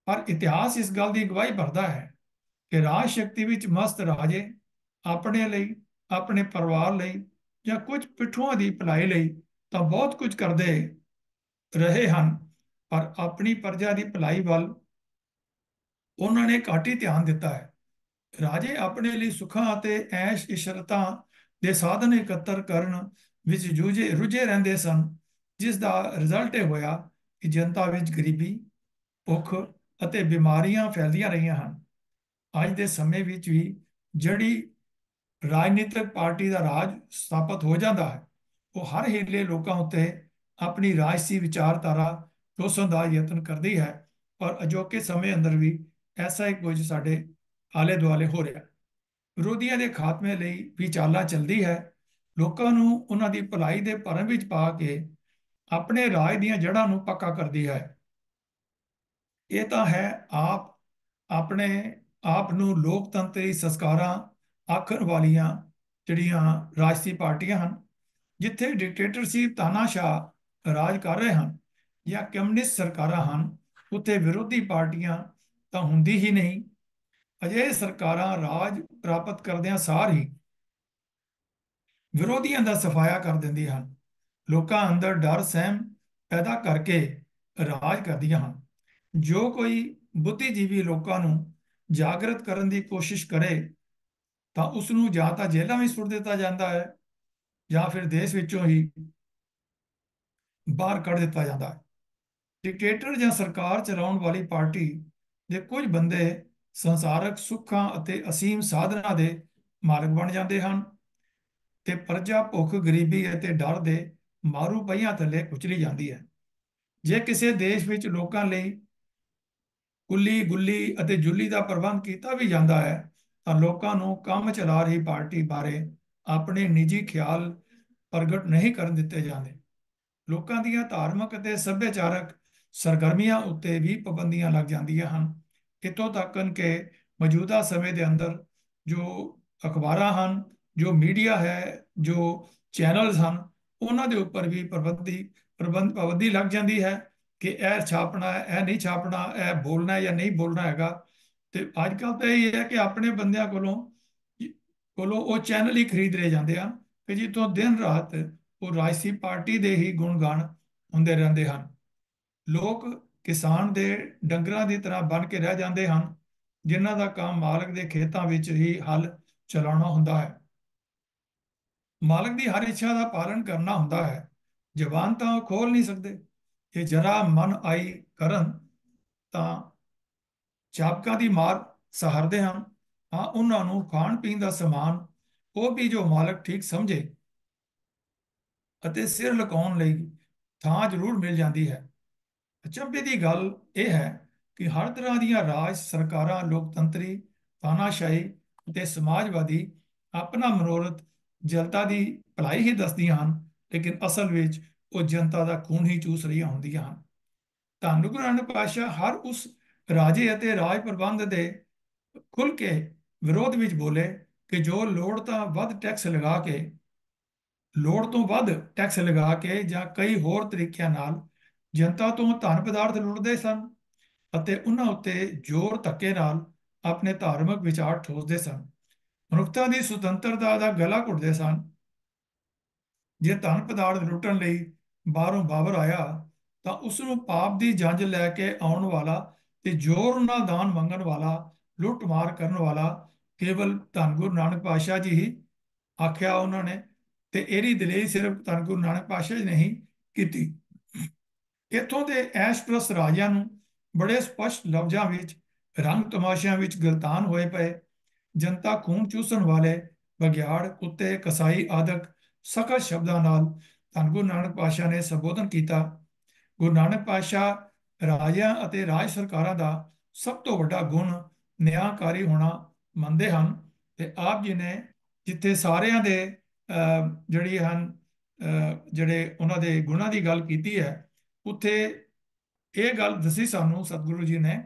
ਪਰ ਇਤਿਹਾਸ ਇਸ ਗੱਲ ਦੀ ਗਵਾਹੀ ਭਰਦਾ ਹੈ ਕਿ ਰਾਜ ਸ਼ਕਤੀ ਵਿੱਚ ਮਸਤ ਰਾਜੇ ਆਪਣੇ ਲਈ, ਆਪਣੇ ਪਰਿਵਾਰ ਲਈ ਜਾਂ ਕੁਝ ਪਿੱਠੂਆਂ ਦੀ ਭਲਾਈ ਲਈ ਤਾਂ ਬਹੁਤ ਕੁਝ ਕਰਦੇ ਰਹੇ ਹਨ, ਪਰ ਆਪਣੀ ਪ੍ਰਜਾ ਦੀ ਭਲਾਈ ਵੱਲ ਉਹਨਾਂ ਨੇ ਘੱਟ ਹੀ ਧਿਆਨ ਦਿੱਤਾ ਹੈ। ਰਾਜੇ ਆਪਣੇ ਲਈ ਸੁੱਖਾਂ ਅਤੇ ਐਸ਼ ਇਸ਼ਰਤਾਂ ਦੇ ਸਾਧਨ ਇਕੱਤਰ ਕਰਨ ਵਿੱਚ ਰੁੱਝੇ ਰਹਿੰਦੇ ਸਨ, ਜਿਸ ਦਾ ਰਿਜ਼ਲਟ ਇਹ ਹੋਇਆ ਕਿ ਜਨਤਾ ਵਿੱਚ ਗਰੀਬੀ, ਭੁੱਖ ਅਤੇ ਬਿਮਾਰੀਆਂ ਫੈਲਦੀਆਂ ਰਹੀਆਂ ਹਨ। ਅੱਜ ਦੇ ਸਮੇਂ ਵਿੱਚ ਵੀ ਜਿਹੜੀ ਰਾਜਨੀਤਿਕ ਪਾਰਟੀ ਦਾ ਰਾਜ ਸਥਾਪਿਤ ਹੋ ਜਾਂਦਾ ਹੈ, ਉਹ ਹਰ ਹੀਲੇ ਲੋਕਾਂ ਉੱਤੇ ਆਪਣੀ ਰਾਜਸੀ ਵਿਚਾਰਧਾਰਾ ਢੋਸਣ ਦਾ ਯਤਨ ਕਰਦੀ ਹੈ। ਪਰ ਅਜੋਕੇ ਸਮੇਂ ਅੰਦਰ ਵੀ ਐਸਾ ਹੀ ਕੁਝ ਸਾਡੇ ਆਲੇ ਦੁਆਲੇ ਹੋ ਰਿਹਾ। ਵਿਰੋਧੀਆਂ ਦੇ ਖਾਤਮੇ ਲਈ ਵੀ ਚਾਲਾਂ ਚੱਲਦੀ ਹੈ। ਲੋਕਾਂ ਨੂੰ ਉਹਨਾਂ ਦੀ ਭਲਾਈ ਦੇ ਭਰਮ ਵਿੱਚ ਪਾ ਕੇ ਆਪਣੇ ਰਾਜ ਦੀਆਂ ਜੜ੍ਹਾਂ ਨੂੰ ਪੱਕਾ ਕਰਦੀ ਹੈ। ਇਹ ਤਾਂ ਹੈ ਆਪਣੇ ਆਪ ਨੂੰ ਲੋਕਤੰਤਰੀ ਸੰਸਕਾਰਾਂ ਆਖਣ ਵਾਲੀਆਂ ਜਿਹੜੀਆਂ ਰਾਜਸੀ ਪਾਰਟੀਆਂ ਹਨ। ਜਿੱਥੇ ਡਿਕਟੇਟਰਸ਼ਿਪ ਤਾਨਾਸ਼ਾਹ ਰਾਜ ਕਰ ਰਹੇ ਹਨ ਜਾਂ ਕਮਿਊਨਿਸਟ ਸਰਕਾਰਾਂ ਹਨ, ਉੱਥੇ ਵਿਰੋਧੀ ਪਾਰਟੀਆਂ ਤਾਂ ਹੁੰਦੀ ਹੀ ਨਹੀਂ। ਅਜਿਹੇ ਸਰਕਾਰਾਂ ਰਾਜ ਪ੍ਰਾਪਤ ਕਰਦਿਆਂ ਸਾਰ ਹੀ ਵਿਰੋਧੀਆਂ ਦਾ ਸਫਾਇਆ ਕਰ ਦਿੰਦੀਆਂ ਹਨ, ਲੋਕਾਂ ਅੰਦਰ ਡਰ ਸਹਿਮ ਪੈਦਾ ਕਰਕੇ ਰਾਜ ਕਰਦੀਆਂ ਹਨ। ਜੋ ਕੋਈ ਬੁੱਧੀਜੀਵੀ ਲੋਕਾਂ ਨੂੰ ਜਾਗਰਤ ਕਰਨ ਦੀ ਕੋਸ਼ਿਸ਼ ਕਰੇ ਤਾਂ ਉਸ ਨੂੰ ਜਾਂ ਤਾਂ ਜੇਲ੍ਹਾਂ ਵਿੱਚ ਸੁੱਟ ਦਿੱਤਾ ਜਾਂਦਾ ਹੈ ਜਾਂ ਫਿਰ ਦੇਸ਼ ਵਿੱਚੋਂ ਹੀ ਬਾਹਰ ਕੱਢ ਦਿੱਤਾ ਜਾਂਦਾ ਹੈ। ਡਿਕਟੇਟਰ ਜਾਂ ਸਰਕਾਰ ਚਲਾਉਣ ਵਾਲੀ ਪਾਰਟੀ ਦੇ ਕੁਝ ਬੰਦੇ ਸੰਸਾਰਕ ਸੁੱਖਾਂ ਅਤੇ ਅਸੀਮ ਸਾਧਨਾਂ ਦੇ ਮਾਲਕ ਬਣ ਜਾਂਦੇ ਹਨ ਤੇ ਪ੍ਰਜਾ ਭੁੱਖ, ਗਰੀਬੀ ਅਤੇ ਡਰ ਦੇ ਮਾਰੂ ਪਹੀਆਂ ਥੱਲੇ ਕੁਚਲੀ ਜਾਂਦੀ ਹੈ। ਜੇ ਕਿਸੇ ਦੇਸ਼ ਵਿੱਚ ਲੋਕਾਂ ਲਈ ਕੁੱਲੀ ਗੁੱਲੀ ਅਤੇ ਜੁੱਲੀ ਦਾ ਪ੍ਰਬੰਧ ਕੀਤਾ ਵੀ ਜਾਂਦਾ ਹੈ ਤਾਂ ਲੋਕਾਂ ਨੂੰ ਕੰਮ ਚਲਾ ਰਹੀ ਪਾਰਟੀ ਬਾਰੇ ਆਪਣੇ ਨਿੱਜੀ ਖਿਆਲ ਪ੍ਰਗਟ ਨਹੀਂ ਕਰਨ ਦਿੱਤੇ ਜਾਂਦੇ। ਲੋਕਾਂ ਦੀਆਂ ਧਾਰਮਿਕ ਅਤੇ ਸੱਭਿਆਚਾਰਕ ਸਰਗਰਮੀਆਂ ਉੱਤੇ ਵੀ ਪਾਬੰਦੀਆਂ ਲੱਗ ਜਾਂਦੀਆਂ ਹਨ। ਇੱਥੋਂ ਤੱਕ ਕਿ ਮੌਜੂਦਾ ਸਮੇਂ ਦੇ ਅੰਦਰ ਜੋ ਅਖਬਾਰਾਂ ਹਨ, ਜੋ ਮੀਡੀਆ ਹੈ, ਜੋ ਚੈਨਲਸ ਹਨ, ਉਹਨਾਂ ਦੇ ਉੱਪਰ ਵੀ ਪਾਬੰਦੀ ਲੱਗ ਜਾਂਦੀ ਹੈ ਕਿ ਇਹ ਛਾਪਣਾ ਹੈ, ਇਹ ਨਹੀਂ ਛਾਪਣਾ, ਇਹ ਬੋਲਣਾ ਹੈ ਜਾਂ ਨਹੀਂ ਬੋਲਣਾ ਹੈਗਾ। ਤੇ ਅੱਜ ਕੱਲ੍ਹ ਤਾਂ ਇਹ ਹੈ ਕਿ ਆਪਣੇ ਬੰਦਿਆਂ ਕੋਲੋਂ ਉਹ ਚੈਨਲ ਹੀ ਖਰੀਦ ਲਏ ਜਾਂਦੇ ਆ ਕਿ ਜਿੱਥੋਂ ਦਿਨ ਰਾਤ ਉਹ ਰਾਜਸੀ ਪਾਰਟੀ ਦੇ ਹੀ ਗੁਣਗਾਨ ਹੁੰਦੇ ਰਹਿੰਦੇ ਹਨ। ਲੋਕ ਕਿਸਾਨ ਦੇ ਡੰਗਰਾਂ ਦੀ ਤਰ੍ਹਾਂ ਬਣ ਕੇ ਰਹਿ ਜਾਂਦੇ ਹਨ, ਜਿਨ੍ਹਾਂ ਦਾ ਕੰਮ ਮਾਲਕ ਦੇ ਖੇਤਾਂ ਵਿੱਚ ਹੀ ਹਲ ਚਲਾਉਣਾ ਹੁੰਦਾ ਹੈ। ਮਾਲਕ ਦੀ ਹਰ ਇੱਛਾ ਦਾ ਪਾਲਣ ਕਰਨਾ ਹੁੰਦਾ ਹੈ। ਜ਼ਬਾਨ ਤਾਂ ਉਹ ਖੋਲ ਨਹੀਂ ਸਕਦੇ। ਜੇ ਜਰਾ ਮਨ ਆਈ ਕਰਨ ਤਾਂ ਚਾਬਕਾਂ ਦੀ ਮਾਰ ਸਹਾਰਦੇ ਹਨ। ਹਾਂ, ਉਹਨਾਂ ਨੂੰ ਖਾਣ ਪੀਣ ਦਾ ਸਮਾਨ ਉਹ ਵੀ ਜੋ ਮਾਲਕ ਠੀਕ ਸਮਝੇ ਅਤੇ ਸਿਰ ਲੁਕਾਉਣ ਲਈ ਥਾਂ ਜ਼ਰੂਰ ਮਿਲ ਜਾਂਦੀ ਹੈ। ਅਚੰਭੇ ਦੀ ਗੱਲ ਇਹ ਹੈ ਕਿ ਹਰ ਤਰ੍ਹਾਂ ਦੀਆਂ ਰਾਜ ਸਰਕਾਰਾਂ ਲੋਕਤੰਤਰੀ, ਤਾਨਾਸ਼ਾਹੀ ਅਤੇ ਸਮਾਜਵਾਦੀ ਆਪਣਾ ਮਨੋਰਥ ਜਨਤਾ ਦੀ ਭਲਾਈ ਹੀ ਦੱਸਦੀਆਂ ਹਨ, ਲੇਕਿਨ ਅਸਲ ਵਿੱਚ ਉਹ ਜਨਤਾ ਦਾ ਖੂਨ ਹੀ ਚੂਸ ਰਹੀਆਂ ਹੁੰਦੀਆਂ ਹਨ। ਧੰਨ ਗੁਰੂ ਨਾਨਕ ਪਾਤਸ਼ਾਹ ਹਰ ਉਸ ਰਾਜੇ ਅਤੇ ਰਾਜ ਪ੍ਰਬੰਧ ਦੇ ਖੁੱਲ੍ਹ ਕੇ ਵਿਰੋਧ ਵਿੱਚ ਬੋਲੇ ਕਿ ਜੋ ਲੋੜ ਤੋਂ ਵੱਧ ਟੈਕਸ ਲਗਾ ਕੇ ਜਾਂ ਕਈ ਹੋਰ ਤਰੀਕਿਆਂ ਨਾਲ ਜਨਤਾ ਤੋਂ ਧਨ ਪਦਾਰਥ ਲੁੱਟਦੇ ਸਨ ਅਤੇ ਉਹਨਾਂ ਉੱਤੇ ਜ਼ੋਰ ਧੱਕੇ ਨਾਲ ਆਪਣੇ ਧਾਰਮਿਕ ਵਿਚਾਰ ਠੋਸਦੇ ਸਨ। ਮਨੁੱਖਤਾ ਦੀ ਸੁਤੰਤਰਤਾ ਦਾ ਗਲਾ ਘੁੱਟਦੇ ਸਨ। ਜੇ ਧਨ ਪਦਾਰਥ ਲੁੱਟਣ ਲਈ ਬਾਹਰੋਂ ਬਾਬਰ ਆਇਆ ਤਾਂ ਉਸ ਨੂੰ ਪਾਪ ਦੀ ਜੰਜ ਲੈ ਕੇ ਆਉਣ ਵਾਲਾ ਤੇ ਜ਼ੋਰ ਨਾਲ ਦਾਨ ਮੰਗਣ ਵਾਲਾ, ਲੁੱਟ ਮਾਰ ਕਰਨ ਵਾਲਾ ਕੇਵਲ ਧੰਨ ਗੁਰੂ ਨਾਨਕ ਪਾਤਸ਼ਾਹ ਜੀ ਹੀ ਆਖਿਆ ਉਹਨਾਂ ਨੇ। ਤੇ ਇਹਦੀ ਦਲੇਰੀ ਸਿਰਫ ਧੰਨ ਗੁਰੂ ਨਾਨਕ ਪਾਤਸ਼ਾਹ ਜੀ ਨੇ ਹੀ ਕੀਤੀ। ਇੱਥੋਂ ਦੇ ਐਸ਼ਪ੍ਰਸਤ ਰਾਜਿਆਂ ਨੂੰ ਬੜੇ ਸਪਸ਼ਟ ਲਫ਼ਜ਼ਾਂ ਵਿੱਚ, ਰੰਗ ਤਮਾਸ਼ਿਆਂ ਵਿੱਚ ਗਲਤਾਨ ਹੋਏ ਪਏ ਜਨਤਾ, ਖੂਨ ਚੂਸਣ ਵਾਲੇ ਬਘਿਆੜ, ਕੁੱਤੇ, ਕਸਾਈ ਆਦਿਕ ਸਖਤ ਸ਼ਬਦਾਂ ਨਾਲ ਧੰਨ ਗੁਰੂ ਨਾਨਕ ਪਾਤਸ਼ਾਹ ਨੇ ਸੰਬੋਧਨ ਕੀਤਾ। ਗੁਰੂ ਨਾਨਕ ਪਾਤਸ਼ਾਹ ਰਾਜਿਆਂ ਅਤੇ ਰਾਜ ਸਰਕਾਰਾਂ ਦਾ ਸਭ ਤੋਂ ਵੱਡਾ ਗੁਣ ਨਿਆਂਕਾਰੀ ਹੋਣਾ ਮੰਨਦੇ ਹਨ। ਤੇ ਆਪ ਜੀ ਨੇ ਜਿੱਥੇ ਸਾਰਿਆਂ ਦੇ ਜਿਹੜੀ ਹਨ ਜਿਹੜੇ ਉਹਨਾਂ ਦੇ ਗੁਣਾਂ ਦੀ ਗੱਲ ਕੀਤੀ ਹੈ, ਉੱਥੇ ਇਹ ਗੱਲ ਦੱਸੀ ਸਾਨੂੰ ਸਤਿਗੁਰੂ ਜੀ ਨੇ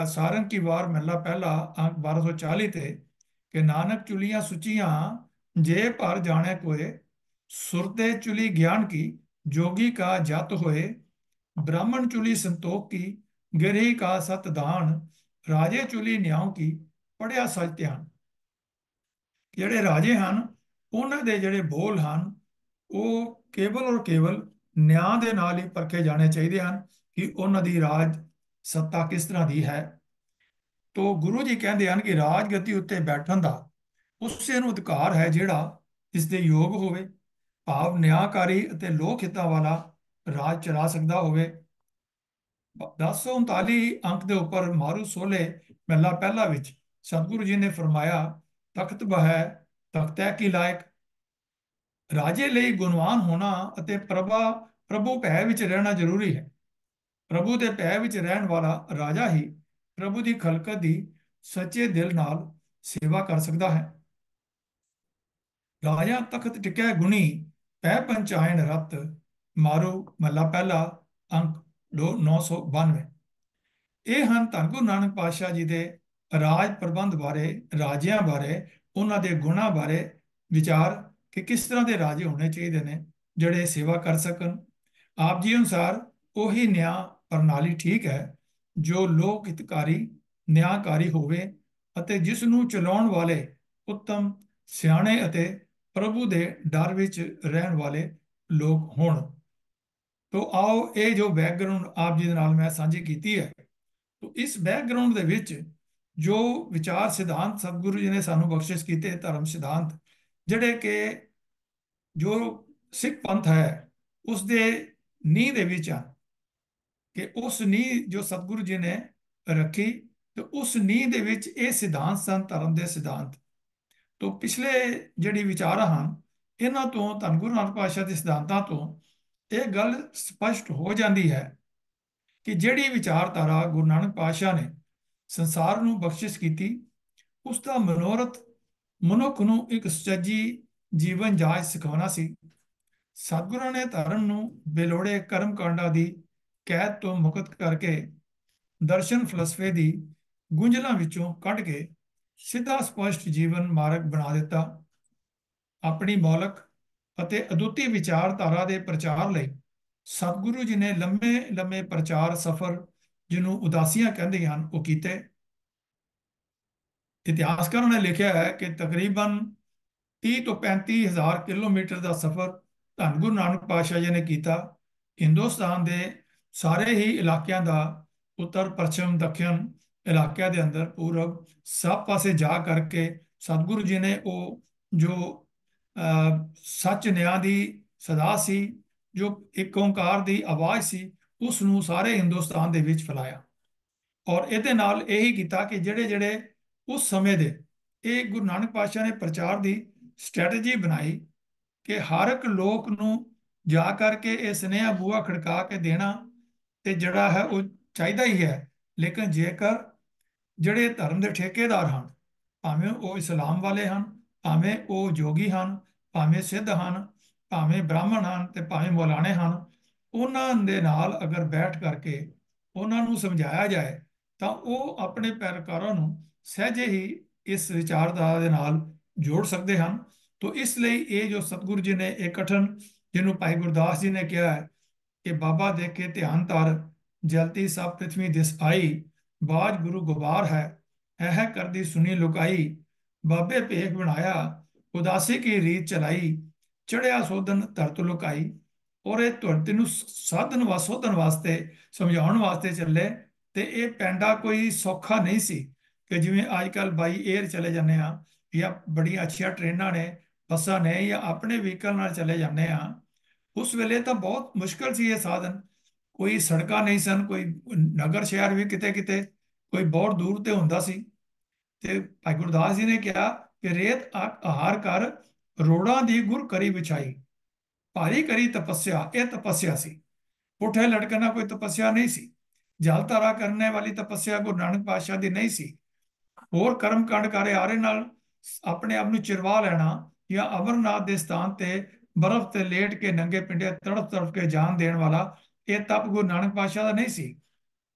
ਸਾਰੰਗ ਕੀ ਵਾਰ ਮਹਲਾ ਪਹਿਲਾ ਅੰਕ 1240 ਤੇ, ਕਿ ਨਾਨਕ ਚੁਲੀਆਂ ਸੁਚੀਆਂ ਜੇ ਭਰ ਜਾਣੇ ਕੋਏ, ਸੁਰਤੇ ਚੁਲੀ ਗਿਆਨ की जोगी का जत होए, ब्राह्मण चुली संतोख की गिरही का सत दान, राजे चुली न्याव की पढ़िया सच ध्यान। ਜਿਹੜੇ ਰਾਜੇ ਹਨ ਉਹਨਾਂ ਦੇ ਜਿਹੜੇ ਬੋਲ ਹਨ ਉਹ ਕੇਵਲ ਔਰ ਕੇਵਲ ਨਿਆਂ ਦੇ ਨਾਲ ਹੀ ਪਰਖੇ ਜਾਣੇ ਚਾਹੀਦੇ ਹਨ ਕਿ ਉਹਨਾਂ ਦੀ ਰਾਜ ਸੱਤਾ ਕਿਸ ਤਰ੍ਹਾਂ ਦੀ ਹੈ। ਤੋ ਗੁਰੂ ਜੀ ਕਹਿੰਦੇ ਹਨ ਕਿ ਰਾਜਗੱਦੀ ਉੱਤੇ ਬੈਠਣ ਦਾ ਉਸੇ ਨੂੰ ਅਧਿਕਾਰ ਹੈ ਜਿਹੜਾ ਇਸ ਦੇ ਯੋਗ ਹੋਵੇ, ਭਾਵ ਨਿਆਂਕਾਰੀ ਅਤੇ ਲੋਕ ਹਿੱਤਾਂ ਵਾਲਾ ਰਾਜ ਚਲਾ ਸਕਦਾ ਹੋਵੇ। 1039 ਅੰਕ ਦੇ ਉੱਪਰ ਮਾਰੂ ਸੋਲੇ ਮਹਲਾ ਪਹਿਲਾ ਵਿੱਚ ਸਤਿਗੁਰੂ ਜੀ ਨੇ ਫਰਮਾਇਆ, ਤਖਤ ਬਹਿ ਤਖਤੈ ਕੀ ਲਾਇਕ। ਰਾਜੇ ਲਈ ਗੁਣਵਾਨ ਹੋਣਾ ਅਤੇ ਪ੍ਰਭੂ ਭੈ ਵਿੱਚ ਰਹਿਣਾ ਜ਼ਰੂਰੀ ਹੈ। ਪ੍ਰਭੂ ਦੇ ਭੈ ਵਿੱਚ ਰਹਿਣ ਵਾਲਾ ਰਾਜਾ ਹੀ ਪ੍ਰਭੂ ਦੀ ਖਲਕਤ ਦੀ ਸੱਚੇ ਦਿਲ ਨਾਲ ਸੇਵਾ ਕਰ ਸਕਦਾ ਹੈ। ਰਾਜਾ ਤਖਤ ਟਿਕੈ ਗੁਣੀ, ਪੈ ਪੰਚਾਇਣ ਰਤ। ਮਾਰੂ ਮਹਲਾ ਪਹਿਲਾ ਅੰਕ 992। ਇਹ ਹਨ ਧੰਨ ਗੁਰੂ ਨਾਨਕ ਪਾਤਸ਼ਾਹ ਜੀ ਦੇ ਰਾਜ ਪ੍ਰਬੰਧ ਬਾਰੇ, ਰਾਜਿਆਂ ਬਾਰੇ, ਉਹਨਾਂ ਦੇ ਗੁਣਾਂ ਬਾਰੇ ਵਿਚਾਰ ਕਿ ਕਿਸ ਤਰ੍ਹਾਂ ਦੇ ਰਾਜੇ ਹੋਣੇ ਚਾਹੀਦੇ ਨੇ ਜਿਹੜੇ ਸੇਵਾ ਕਰ ਸਕਣ। ਆਪ ਜੀ ਅਨੁਸਾਰ ਉਹੀ ਨਿਆਂ ਪ੍ਰਣਾਲੀ ਠੀਕ ਹੈ ਜੋ ਲੋਕ ਹਿਤਕਾਰੀ, ਨਿਆਂਕਾਰੀ ਹੋਵੇ ਅਤੇ ਜਿਸ ਨੂੰ ਚਲਾਉਣ ਵਾਲੇ ਉੱਤਮ, ਸਿਆਣੇ ਅਤੇ ਪ੍ਰਭੂ ਦੇ ਡਰ ਵਿੱਚ ਰਹਿਣ ਵਾਲੇ ਲੋਕ ਹੋਣ। ਤੋ ਆਓ ਇਹ ਜੋ ਬੈਕਗਰਾਉਂਡ ਆਪ ਜੀ ਦੇ ਨਾਲ ਮੈਂ ਸਾਂਝੀ ਕੀਤੀ ਹੈ, ਤੋ ਇਸ ਬੈਕਗਰਾਉਂਡ ਦੇ ਵਿੱਚ ਜੋ ਵਿਚਾਰ ਸਿਧਾਂਤ ਸਤਿਗੁਰੂ ਜੀ ਨੇ ਸਾਨੂੰ ਬਖਸ਼ਿਸ਼ ਕੀਤੇ, ਧਰਮ ਸਿਧਾਂਤ ਜਿਹੜੇ ਕਿ ਜੋ ਸਿੱਖ ਪੰਥ ਹੈ ਉਸ ਦੇ ਨੀਂਹ ਦੇ ਵਿੱਚ ਆ, ਕਿ ਉਸ ਨੀਂਹ ਜੋ ਸਤਿਗੁਰੂ ਜੀ ਨੇ ਰੱਖੀ ਤੇ ਉਸ ਨੀਂਹ ਦੇ ਵਿੱਚ ਇਹ ਸਿਧਾਂਤ ਸਨ, ਧਰਮ ਦੇ ਸਿਧਾਂਤ। ਤੋਂ ਪਿਛਲੇ ਜਿਹੜੀ ਵਿਚਾਰਾਂ ਹਨ ਇਹਨਾਂ ਤੋਂ, ਧੰਨ ਗੁਰੂ ਨਾਨਕ ਪਾਤਸ਼ਾਹ ਦੇ ਸਿਧਾਂਤਾਂ ਤੋਂ ਇਹ ਗੱਲ ਸਪਸ਼ਟ ਹੋ ਜਾਂਦੀ ਹੈ ਕਿ ਜਿਹੜੀ ਵਿਚਾਰਧਾਰਾ ਗੁਰੂ ਨਾਨਕ ਪਾਤਸ਼ਾਹ ਨੇ ਸੰਸਾਰ ਨੂੰ ਬਖਸ਼ਿਸ਼ ਕੀਤੀ, ਉਸ ਦਾ ਮਨੋਰਥ ਮਨੁੱਖ ਨੂੰ ਇੱਕ ਸੁਚੱਜੀ ਜੀਵਨ ਜਾਚ ਸਿਖਾਉਣਾ ਸੀ। ਸਤਿਗੁਰਾਂ ਨੇ ਧਰਮ ਨੂੰ ਬੇਲੋੜੇ ਕਰਮ ਕਾਂਡਾਂ ਦੀ ਕੈਦ ਤੋਂ ਮੁਕਤ ਕਰਕੇ ਦਰਸ਼ਨ ਫਲਸਫੇ ਦੀ ਗੁੰਝਲਾਂ ਵਿੱਚੋਂ ਕੱਢ ਕੇ ਸਿੱਧਾ ਸਪਸ਼ਟ ਜੀਵਨ ਮਾਰਗ ਬਣਾ ਦਿੱਤਾ। ਆਪਣੀ ਮੌਲਕ ਅਤੇ ਅਦੁੱਤੀ ਵਿਚਾਰਧਾਰਾ ਦੇ ਪ੍ਰਚਾਰ ਲਈ ਸਤਿਗੁਰੂ ਜੀ ਨੇ ਲੰਮੇ ਲੰਮੇ ਪ੍ਰਚਾਰ ਸਫ਼ਰ, ਜਿਹਨੂੰ ਉਦਾਸੀਆਂ ਕਹਿੰਦੇ ਹਨ, ਉਹ ਕੀਤੇ। ਇਤਿਹਾਸਕਾਰਾਂ ਨੇ ਲਿਖਿਆ ਹੈ ਕਿ ਤਕਰੀਬਨ 30 ਤੋਂ 35 ਹਜ਼ਾਰ ਕਿਲੋਮੀਟਰ ਦਾ ਸਫ਼ਰ ਧੰਨ ਗੁਰੂ ਨਾਨਕ ਪਾਤਸ਼ਾਹ ਜੀ ਨੇ ਕੀਤਾ। ਹਿੰਦੁਸਤਾਨ ਦੇ ਸਾਰੇ ਹੀ ਇਲਾਕਿਆਂ ਦਾ, ਉੱਤਰ, ਪੱਛਮ, ਦੱਖਣ ਇਲਾਕਿਆਂ ਦੇ ਅੰਦਰ, ਪੂਰਬ, ਸਭ ਪਾਸੇ ਜਾ ਕਰਕੇ ਸਤਿਗੁਰੂ ਜੀ ਨੇ ਉਹ ਜੋ ਸੱਚ ਨਿਆਂ ਦੀ ਸਦਾ ਸੀ, ਜੋ ਇੱਕ ਓਂਕਾਰ ਦੀ ਆਵਾਜ਼ ਸੀ, ਉਸ ਨੂੰ ਸਾਰੇ ਹਿੰਦੁਸਤਾਨ ਦੇ ਵਿੱਚ ਫੈਲਾਇਆ। ਔਰ ਇਹਦੇ ਨਾਲ ਇਹੀ ਕੀਤਾ ਕਿ ਜਿਹੜੇ ਜਿਹੜੇ ਉਸ ਸਮੇਂ ਦੇ, ਇਹ ਗੁਰੂ ਨਾਨਕ ਪਾਤਸ਼ਾਹ ਨੇ ਪ੍ਰਚਾਰ ਦੀ ਸਟ੍ਰੈਟਜੀ ਬਣਾਈ ਕਿ ਹਰ ਇੱਕ ਲੋਕ ਨੂੰ ਜਾ ਕਰਕੇ ਇਹ ਸੁਨੇਹਾ ਬੂਹਾ ਖੜਕਾ ਕੇ ਦੇਣਾ ਤੇ ਜਿਹੜਾ ਹੈ ਉਹ ਚਾਹੀਦਾ ਹੀ ਹੈ। ਲੇਕਿਨ ਜੇਕਰ ਜਿਹੜੇ ਧਰਮ ਦੇ ਠੇਕੇਦਾਰ ਹਨ, ਭਾਵੇਂ ਉਹ ਇਸਲਾਮ ਵਾਲੇ ਹਨ, ਭਾਵੇਂ ਉਹ ਜੋਗੀ ਹਨ, ਭਾਵੇਂ ਸਿੱਧ ਹਨ, ਭਾਵੇਂ ਬ੍ਰਾਹਮਣ ਹਨ ਤੇ ਭਾਵੇਂ ਮੌਲਾਣੇ ਹਨ, ਉਹਨਾਂ ਦੇ ਨਾਲ ਅਗਰ ਬੈਠ ਕਰਕੇ ਉਹਨਾਂ ਨੂੰ ਸਮਝਾਇਆ ਜਾਏ ਤਾਂ ਉਹ ਆਪਣੇ ਪੈਰਕਾਰਾਂ ਨੂੰ ਸਹਿਜੇ ਹੀ ਇਸ ਵਿਚਾਰਧਾਰਾ ਦੇ ਨਾਲ ਜੋੜ ਸਕਦੇ ਹਨ। ਤੋ ਇਸ ਲਈ ਇਹ ਜੋ ਸਤਿਗੁਰੂ ਜੀ ਨੇ ਇਹ ਕਠਨ, ਜਿਹਨੂੰ ਭਾਈ ਗੁਰਦਾਸ ਜੀ ਨੇ ਕਿਹਾ ਹੈ ਕਿ ਬਾਬਾ ਦੇਖ ਕੇ ਧਿਆਨ ਧਰ, ਜਲਤੀ ਸਭ ਪ੍ਰਿਥਵੀ ਦਿਸ ਆਈ, ਬਾਜ ਗੁਰੂ ਗੁਬਾਰ ਹੈ, ਹੈ ਕਰਦੀ ਸੁਣੀ ਲੁਕਾਈ, ਬਾਬੇ ਭੇਖ ਬਣਾਇਆ, ਉਦਾਸੀ ਕੀ ਰੀਤ ਚਲਾਈ, ਚੜਿਆ ਸੋਧਨ ਧਰਤ ਲੁਕਾਈ। ਔਰ ਇਹ ਧਰਤੀ ਨੂੰ ਸਾਧਨ ਵਾ ਸੋਧਨ ਵਾਸਤੇ, ਸਮਝਾਉਣ ਵਾਸਤੇ ਚੱਲੇ। ਤੇ ਇਹ ਪੈਂਡਾ ਕੋਈ ਸੌਖਾ ਨਹੀਂ ਸੀ ਕਿ ਜਿਵੇਂ ਅੱਜ ਕੱਲ ਬਾਈ 에ਅਰ ਚਲੇ ਜਾਂਦੇ ਆ, ਜਾਂ ਬੜੀਆਂ ਅੱਛੀਆਂ ਟ੍ਰੇਨਾਂ ਨੇ, ਬੱਸਾਂ ਨੇ, ਜਾਂ ਆਪਣੇ ਵਹੀਕਲ ਨਾਲ ਚਲੇ ਜਾਂਦੇ ਆ। ਉਸ ਵੇਲੇ ਤਾਂ ਬਹੁਤ ਮੁਸ਼ਕਲ ਸੀ ਇਹ ਸਾਧਨ। ਕੋਈ ਸੜਕਾਂ ਨਹੀਂ ਸਨ, ਕੋਈ ਨਗਰ ਸ਼ਹਿਰ ਵੀ ਕਿਤੇ ਕਿਤੇ ਕੋਈ ਬਹੁਤ ਦੂਰ ਤੇ ਹੁੰਦਾ ਸੀ। ਤੇ ਭਾਈ ਗੁਰਦਾਸ ਜੀ ਨੇ ਕਿਹਾ ਕਿ ਰੇਤ ਆਹਾਰ ਕਰ, ਰੋੜਾਂ ਦੀ ਗੁਰ ਕਰੀ ਵਿਛਾਈ, ਭਾਰੀ ਕਰੀ ਤਪੱਸਿਆ। ਇਹ ਤਪੱਸਿਆ ਸੀ, ਪੁੱਠੇ ਲਟਕਣਾ ਕੋਈ ਤਪੱਸਿਆ ਨਹੀਂ ਸੀ। ਜਲ ਧਾਰਾ ਕਰਨੇ ਵਾਲੀ ਤਪੱਸਿਆ ਗੁਰੂ ਨਾਨਕ ਪਾਤਸ਼ਾਹ ਦੀ ਨਹੀਂ ਸੀ। ਹੋਰ ਕਰਮ ਕਾਂਡ ਕਰੇ ਆਰੇ ਨਾਲ ਆਪਣੇ ਆਪ ਨੂੰ ਚਿਰਵਾ ਲੈਣਾ, ਜਾਂ ਅਮਰਨਾਥ ਦੇ ਸਥਾਨ ਤੇ ਬਰਫ਼ ਤੇ ਲੇਟ ਕੇ ਨੰਗੇ ਪਿੰਡੇ ਤੜਫ ਤੜਫ ਕੇ ਜਾਨ ਦੇਣ ਵਾਲਾ ਇਹ ਤਪ ਗੁਰੂ ਨਾਨਕ ਪਾਤਸ਼ਾਹ ਦਾ ਨਹੀਂ ਸੀ।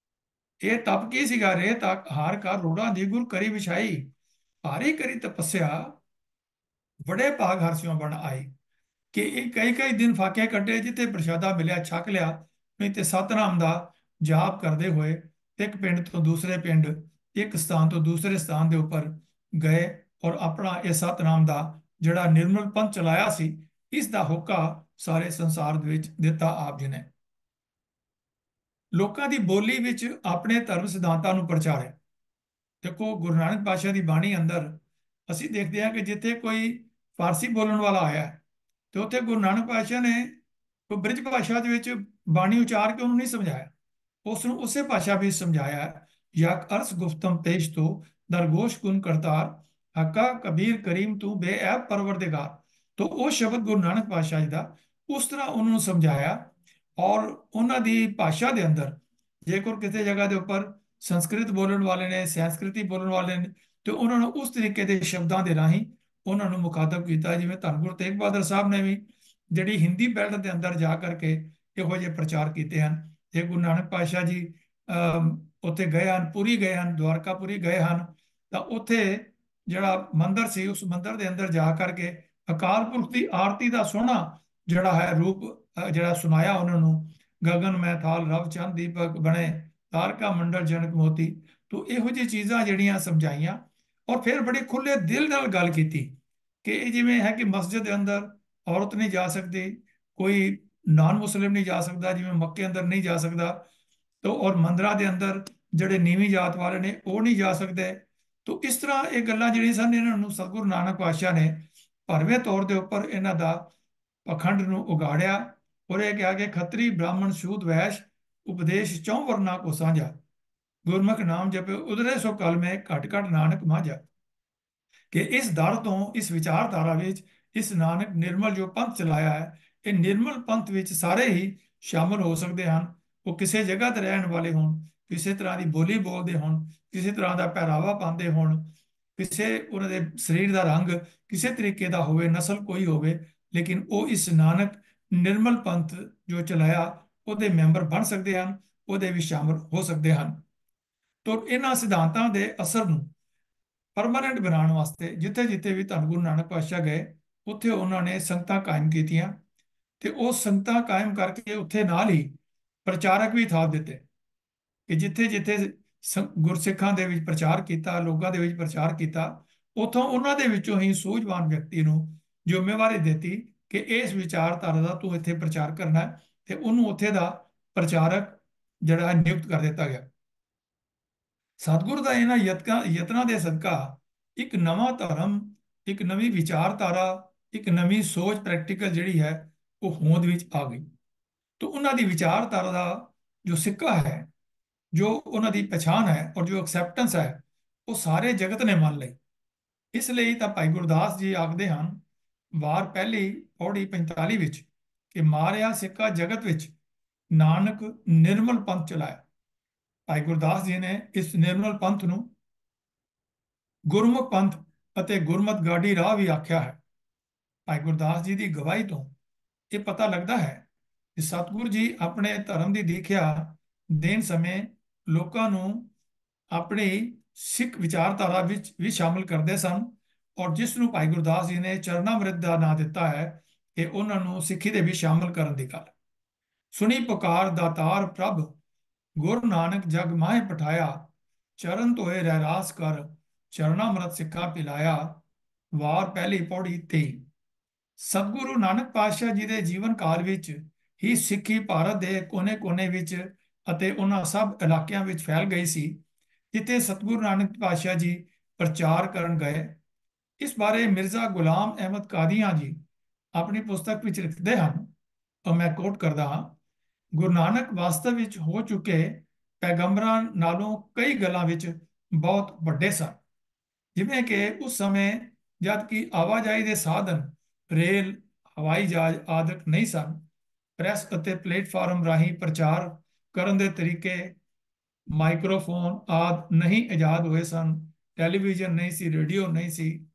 ਇਹ ਤਪ ਕੀ ਸੀਗਾ? ਰੇਤ ਹਾਰ ਕਰ ਰੋੜਾਂ ਦੀ ਗੁਰ ਕਰੀ ਵਿਛਾਈ, ਭਾਰੀ ਕਰੀ ਤਪੱਸਿਆ, ਬੜੇ ਭਾਗ ਹਰਸਿਓ ਬਣ ਆਈ। ਕਿ ਇਹ ਕਈ ਕਈ ਦਿਨ ਫਾਕੇ ਕੱਢੇ, ਜਿੱਥੇ ਪ੍ਰਸ਼ਾਦਾ ਮਿਲਿਆ ਛਕ ਲਿਆ, ਨਹੀਂ ਤੇ ਸਤਨਾਮ ਦਾ ਜਾਪ ਕਰਦੇ ਹੋਏ ਇੱਕ ਪਿੰਡ ਤੋਂ ਦੂਸਰੇ ਪਿੰਡ, ਇੱਕ ਸਥਾਨ ਤੋਂ ਦੂਸਰੇ ਸਥਾਨ ਦੇ ਉੱਪਰ ਗਏ, ਔਰ ਆਪਣਾ ਇਹ ਸਤਨਾਮ ਦਾ ਜਿਹੜਾ ਨਿਰਮਲ ਪੰਥ ਚਲਾਇਆ ਸੀ, ਇਸ ਦਾ ਹੋਕਾ ਸਾਰੇ ਸੰਸਾਰ ਦੇ ਵਿੱਚ ਦਿੱਤਾ ਆਪ ਜੀ ਨੇ। ਲੋਕਾਂ ਦੀ ਬੋਲੀ ਵਿੱਚ ਆਪਣੇ ਧਰਮ ਸਿਧਾਂਤਾਂ ਨੂੰ ਪ੍ਰਚਾਰਿਆ। ਦੇਖੋ, ਗੁਰੂ ਨਾਨਕ ਪਾਤਸ਼ਾਹ ਦੀ ਬਾਣੀ ਅੰਦਰ ਅਸੀਂ ਦੇਖਦੇ ਹਾਂ ਕਿ ਜਿੱਥੇ ਕੋਈ ਫਾਰਸੀ ਬੋਲਣ ਵਾਲਾ ਆਇਆ ਹੈ, ਤੇ ਉੱਥੇ ਗੁਰੂ ਨਾਨਕ ਪਾਤਸ਼ਾਹ ਨੇ ਕੋਈ ਬ੍ਰਿਜ ਭਾਸ਼ਾ ਦੇ ਵਿੱਚ ਬਾਣੀ ਉਚਾਰ ਕੇ ਉਹਨੂੰ ਨਹੀਂ ਸਮਝਾਇਆ, ਉਸ ਨੂੰ ਉਸੇ ਭਾਸ਼ਾ ਵਿੱਚ ਸਮਝਾਇਆ ਹੈ। ਯਕ ਅਰਸ ਗੁਫਤਮ ਪੇਸ਼ ਤੋਂ ਦਰਗੋਸ਼ ਗੁਣ ਕਰਤਾਰ, ਹੱਕਾ ਕਬੀਰ ਕਰੀਮ ਤੂੰ ਬੇਅਬ ਪਰਵਰਦਿਗਾਰ। ਤੋਂ ਉਹ ਸ਼ਬਦ ਗੁਰੂ ਨਾਨਕ ਪਾਤਸ਼ਾਹ ਜੀ ਦਾ ਉਸ ਤਰ੍ਹਾਂ ਉਹਨੂੰ ਸਮਝਾਇਆ। ਔਰ ਉਹਨਾਂ ਦੀ ਭਾਸ਼ਾ ਦੇ ਅੰਦਰ ਜੇਕਰ ਕਿਸੇ ਜਗ੍ਹਾ ਦੇ ਉੱਪਰ ਸੰਸਕ੍ਰਿਤ ਬੋਲਣ ਵਾਲੇ ਨੇ, ਸੰਸਕ੍ਰਿਤੀ ਬੋਲਣ ਵਾਲੇ ਨੇ, ਤੇ ਉਹਨਾਂ ਨੂੰ ਉਸ ਤਰੀਕੇ ਦੇ ਸ਼ਬਦਾਂ ਦੇ ਰਾਹੀਂ ਉਹਨਾਂ ਨੂੰ ਮੁਖਾਤਬ ਕੀਤਾ। ਜਿਵੇਂ ਧੰਨ ਗੁਰੂ ਤੇਗ ਬਹਾਦਰ ਸਾਹਿਬ ਨੇ ਵੀ ਜਿਹੜੀ ਹਿੰਦੀ ਬੈਲਟ ਦੇ ਅੰਦਰ ਜਾ ਕਰਕੇ ਇਹੋ ਜਿਹੇ ਪ੍ਰਚਾਰ ਕੀਤੇ ਹਨ। ਜੇ ਗੁਰੂ ਨਾਨਕ ਪਾਤਸ਼ਾਹ ਜੀ ਉੱਥੇ ਗਏ ਹਨ, ਪੁਰੀ ਗਏ ਹਨ, ਦਵਾਰਕਾਪੁਰੀ ਗਏ ਹਨ, ਤਾਂ ਉੱਥੇ ਜਿਹੜਾ ਮੰਦਿਰ ਸੀ, ਉਸ ਮੰਦਿਰ ਦੇ ਅੰਦਰ ਜਾ ਕਰਕੇ ਅਕਾਲ ਪੁਰਖ ਦੀ ਆਰਤੀ ਦਾ ਸੋਹਣਾ ਜਿਹੜਾ ਹੈ ਰੂਪ ਜਿਹੜਾ ਸੁਣਾਇਆ ਉਹਨਾਂ ਨੂੰ। ਗਗਨ ਮੈਂ ਥਾਲ ਰਵ ਚੰਦ ਦੀਪਕ ਬਣੇ, ਤਾਰਕਾ ਮੰਡਲ ਜਨਕ ਮੋਤੀ। ਤੋਂ ਇਹੋ ਜਿਹੀ ਚੀਜ਼ਾਂ ਜਿਹੜੀਆਂ ਸਮਝਾਈਆਂ, ਔਰ ਫਿਰ ਬੜੇ ਖੁੱਲੇ ਦਿਲ ਨਾਲ ਗੱਲ ਕੀਤੀ ਕਿ ਇਹ ਜਿਵੇਂ ਹੈ ਕਿ ਮਸਜਿਦ ਦੇ ਅੰਦਰ ਔਰਤ ਨਹੀਂ ਜਾ ਸਕਦੀ, ਕੋਈ ਨਾਨ ਮੁਸਲਿਮ ਨਹੀਂ ਜਾ ਸਕਦਾ, ਜਿਵੇਂ ਮੱਕੇ ਅੰਦਰ ਨਹੀਂ ਜਾ ਸਕਦਾ। ਤੋਂ ਔਰ ਮੰਦਰਾਂ ਦੇ ਅੰਦਰ ਜਿਹੜੇ ਨੀਵੀਂ ਜਾਤ ਵਾਲੇ ਨੇ ਉਹ ਨਹੀਂ ਜਾ ਸਕਦੇ। ਤੋਂ ਇਸ ਤਰ੍ਹਾਂ ਇਹ ਗੱਲਾਂ ਜਿਹੜੀਆਂ ਸਨ, ਇਹਨਾਂ ਨੂੰ ਸਤਿਗੁਰੂ ਨਾਨਕ ਪਾਤਸ਼ਾਹ ਨੇ ਭਰਵੇਂ ਤੌਰ ਦੇ ਉੱਪਰ ਇਹਨਾਂ ਦਾ ਪਖੰਡ ਨੂੰ ਉਗਾੜਿਆ। ਔਰ ਇਹ ਕਿਹਾ ਕਿ ਖੱਤਰੀ ਬ੍ਰਾਹਮਣ ਸ਼ੂਦ ਵੈਸ਼, ਉਪਦੇਸ਼ ਚੌ ਵਰਨਾ ਕੋ ਸਾਂਝਾ, ਗੁਰਮੁਖ ਨਾਮ ਜਪੇ ਉਦਰੇ ਸੋ ਕਲ ਮੈਂ ਘਟ ਘਟ ਨਾਨਕ ਮਾਝਾ। ਕਿ ਇਸ ਦਰ ਤੋਂ, ਇਸ ਵਿਚਾਰਧਾਰਾ ਵਿੱਚ ਇਸ ਨਾਨਕ ਨਿਰਮਲ ਜੋ ਪੰਥ ਚਲਾਇਆ ਹੈ, ਇਹ ਨਿਰਮਲ ਪੰਥ ਵਿੱਚ ਸਾਰੇ ਹੀ ਸ਼ਾਮਲ ਹੋ ਸਕਦੇ ਹਨ। ਉਹ ਕਿਸੇ ਜਗ੍ਹਾ ਤੇ ਰਹਿਣ ਵਾਲੇ ਹੋਣ, ਕਿਸੇ ਤਰ੍ਹਾਂ ਦੀ ਬੋਲੀ ਬੋਲਦੇ ਹੋਣ, ਕਿਸੇ ਤਰ੍ਹਾਂ ਦਾ ਪਹਿਰਾਵਾ ਪਾਉਂਦੇ ਹੋਣ, ਕਿਸੇ ਉਹਨਾਂ ਦੇ ਸਰੀਰ ਦਾ ਰੰਗ ਕਿਸੇ ਤਰੀਕੇ ਦਾ ਹੋਵੇ, ਨਸਲ ਕੋਈ ਹੋਵੇ, ਲੇਕਿਨ ਉਹ ਇਸ ਨਾਨਕ ਨਿਰਮਲ ਪੰਥ ਜੋ ਚਲਾਇਆ ਉਹਦੇ ਮੈਂਬਰ ਬਣ ਸਕਦੇ ਹਨ, ਉਹਦੇ ਵਿੱਚ ਸ਼ਾਮਲ ਹੋ ਸਕਦੇ ਹਨ। ਤੋਂ ਇਹਨਾਂ ਸਿਧਾਂਤਾਂ ਦੇ ਅਸਰ ਨੂੰ ਪਰਮਾਨੈਂਟ ਬਣਾਉਣ ਵਾਸਤੇ ਜਿੱਥੇ ਜਿੱਥੇ ਵੀ ਧੰਨ ਗੁਰੂ ਨਾਨਕ ਪਾਤਸ਼ਾਹ ਗਏ, ਉੱਥੇ ਉਹਨਾਂ ਨੇ ਸੰਗਤਾਂ ਕਾਇਮ ਕੀਤੀਆਂ। ਤੇ ਉਹ ਸੰਗਤਾਂ ਕਾਇਮ ਕਰਕੇ ਉੱਥੇ ਨਾਲ ਹੀ ਪ੍ਰਚਾਰਕ ਵੀ ਥਾਪ ਦਿੱਤੇ ਕਿ ਜਿੱਥੇ ਜਿੱਥੇ ਗੁਰਸਿੱਖਾਂ ਦੇ ਵਿੱਚ ਪ੍ਰਚਾਰ ਕੀਤਾ, ਲੋਕਾਂ ਦੇ ਵਿੱਚ ਪ੍ਰਚਾਰ ਕੀਤਾ, ਉੱਥੋਂ ਉਹਨਾਂ ਦੇ ਵਿੱਚੋਂ ਹੀ ਸੂਝਵਾਨ ਵਿਅਕਤੀ ਨੂੰ ਜ਼ਿੰਮੇਵਾਰੀ ਦਿੱਤੀ ਕਿ ਇਸ ਵਿਚਾਰਧਾਰਾ ਦਾ ਤੂੰ ਇੱਥੇ ਪ੍ਰਚਾਰ ਕਰਨਾ ਹੈ, ਤੇ ਉਹਨੂੰ ਉੱਥੇ ਦਾ ਪ੍ਰਚਾਰਕ ਜਿਹੜਾ ਨਿਯੁਕਤ ਕਰ ਦਿੱਤਾ ਗਿਆ। ਸਤਿਗੁਰੂ ਦਾ ਇਹਨਾਂ ਯਤਨਾਂ ਦੇ ਸਦਕਾ ਇੱਕ ਨਵਾਂ ਧਰਮ, ਇੱਕ ਨਵੀਂ ਵਿਚਾਰਧਾਰਾ, ਇੱਕ ਨਵੀਂ ਸੋਚ ਪ੍ਰੈਕਟੀਕਲ ਜਿਹੜੀ ਹੈ ਉਹ ਹੋਂਦ ਵਿੱਚ ਆ ਗਈ। ਤਾਂ ਉਹਨਾਂ ਦੀ ਵਿਚਾਰਧਾਰਾ ਦਾ ਜੋ ਸਿੱਕਾ ਹੈ, ਜੋ ਉਹਨਾਂ ਦੀ ਪਛਾਣ ਹੈ, ਔਰ ਜੋ ਐਕਸੈਪਟੈਂਸ ਹੈ, ਉਹ ਸਾਰੇ ਜਗਤ ਨੇ ਮੰਨ ਲਈ। ਇਸ ਲਈ ਤਾਂ ਭਾਈ ਗੁਰਦਾਸ ਜੀ ਆਖਦੇ ਹਨ, ਵਾਰ ਪਹਿਲੀ ਪੌੜੀ 45 ਵਿੱਚ, ਕਿ ਮਾਰਿਆ ਸਿੱਕਾ ਜਗਤ ਵਿੱਚ, ਨਾਨਕ ਨਿਰਮਲ ਪੰਥ ਚਲਾਇਆ। ਭਾਈ ਗੁਰਦਾਸ ਜੀ ਨੇ ਇਸ ਨਿਰਮਲ ਪੰਥ ਨੂੰ ਗੁਰਮੁਖ ਪੰਥ ਅਤੇ ਗੁਰਮਤਿ ਗਾਡੀ ਰਾਹ ਵੀ ਆਖਿਆ ਹੈ। ਭਾਈ ਗੁਰਦਾਸ ਜੀ ਦੀ ਗਵਾਹੀ ਤੋਂ ਇਹ ਪਤਾ ਲੱਗਦਾ ਹੈ ਕਿ ਸਤਿਗੁਰੂ ਜੀ ਆਪਣੇ ਧਰਮ ਦੀ ਦੀਖਿਆ ਦੇਣ ਸਮੇਂ ਲੋਕਾਂ ਨੂੰ ਆਪਣੀ ਸਿੱਖ ਵਿਚਾਰਧਾਰਾ ਵਿੱਚ ਵੀ ਸ਼ਾਮਲ ਕਰਦੇ ਸਨ, ਔਰ ਜਿਸ ਨੂੰ ਭਾਈ ਗੁਰਦਾਸ ਜੀ ਨੇ ਚਰਨਾਮ੍ਰਿਤ ਦਾ ਨਾਂ ਦਿੱਤਾ ਹੈ, ਕਿ ਉਹਨਾਂ ਨੂੰ ਸਿੱਖੀ ਦੇ ਵਿੱਚ ਸ਼ਾਮਲ ਕਰਨ ਦੀ ਗੱਲ। ਸੁਣੀ ਪੁਕਾਰ ਦਾਤਾਰ ਪ੍ਰਭ, ਗੁਰੂ ਨਾਨਕ ਜਗ ਮਾਹਿ ਪਠਾਇਆ। ਚਰਨ ਧੋਏ ਰਹਿਰਾਸ ਕਰ, ਚਰਨਾ ਅੰਮ੍ਰਿਤ ਸਿੱਖਾ ਪਿਲਾਇਆ। ਵਾਰ ਪਹਿਲੀ ਪੌੜੀ ਤੇ। ਸਤਿਗੁਰੂ ਨਾਨਕ ਪਾਤਸ਼ਾਹ ਜੀ ਦੇ ਜੀਵਨ ਕਾਲ ਵਿੱਚ ਹੀ ਸਿੱਖੀ ਭਾਰਤ ਦੇ ਕੋਨੇ-ਕੋਨੇ ਵਿੱਚ ਅਤੇ ਉਹਨਾਂ ਸਭ ਇਲਾਕਿਆਂ ਵਿੱਚ ਫੈਲ ਗਈ ਸੀ ਜਿੱਥੇ ਸਤਿਗੁਰੂ ਨਾਨਕ ਪਾਤਸ਼ਾਹ ਜੀ ਪ੍ਰਚਾਰ ਕਰਨ ਗਏ। ਇਸ ਬਾਰੇ ਮਿਰਜ਼ਾ ਗੁਲਾਮ ਅਹਿਮਦ ਕਾਦੀਆ ਜੀ ਆਪਣੀ ਪੁਸਤਕ ਵਿੱਚ ਲਿਖਦੇ ਹਨ, ਔਰ ਮੈਂ ਕੋਟ ਕਰਦਾ ਹਾਂ, ਗੁਰੂ ਨਾਨਕ ਵਾਸਤਵ ਵਿੱਚ ਹੋ ਚੁੱਕੇ ਪੈਗੰਬਰਾਂ ਨਾਲੋਂ ਕਈ ਗੱਲਾਂ ਵਿੱਚ ਬਹੁਤ ਵੱਡੇ ਸਨ। ਜਿਵੇਂ ਕਿ ਉਸ ਸਮੇਂ ਜਦ ਕਿ ਆਵਾਜਾਈ ਦੇ ਸਾਧਨ ਰੇਲ, ਹਵਾਈ ਜਹਾਜ਼ ਆਦਿਕ ਨਹੀਂ ਸਨ, ਪ੍ਰੈਸ ਅਤੇ ਪਲੇਟਫਾਰਮ ਰਾਹੀਂ ਪ੍ਰਚਾਰ ਕਰਨ ਦੇ ਤਰੀਕੇ, ਮਾਈਕਰੋਫੋਨ ਆਦਿ ਨਹੀਂ ਇਜਾਦ ਹੋਏ ਸਨ, ਟੈਲੀਵਿਜ਼ਨ ਨਹੀਂ ਸੀ, ਰੇਡੀਓ ਨਹੀਂ ਸੀ,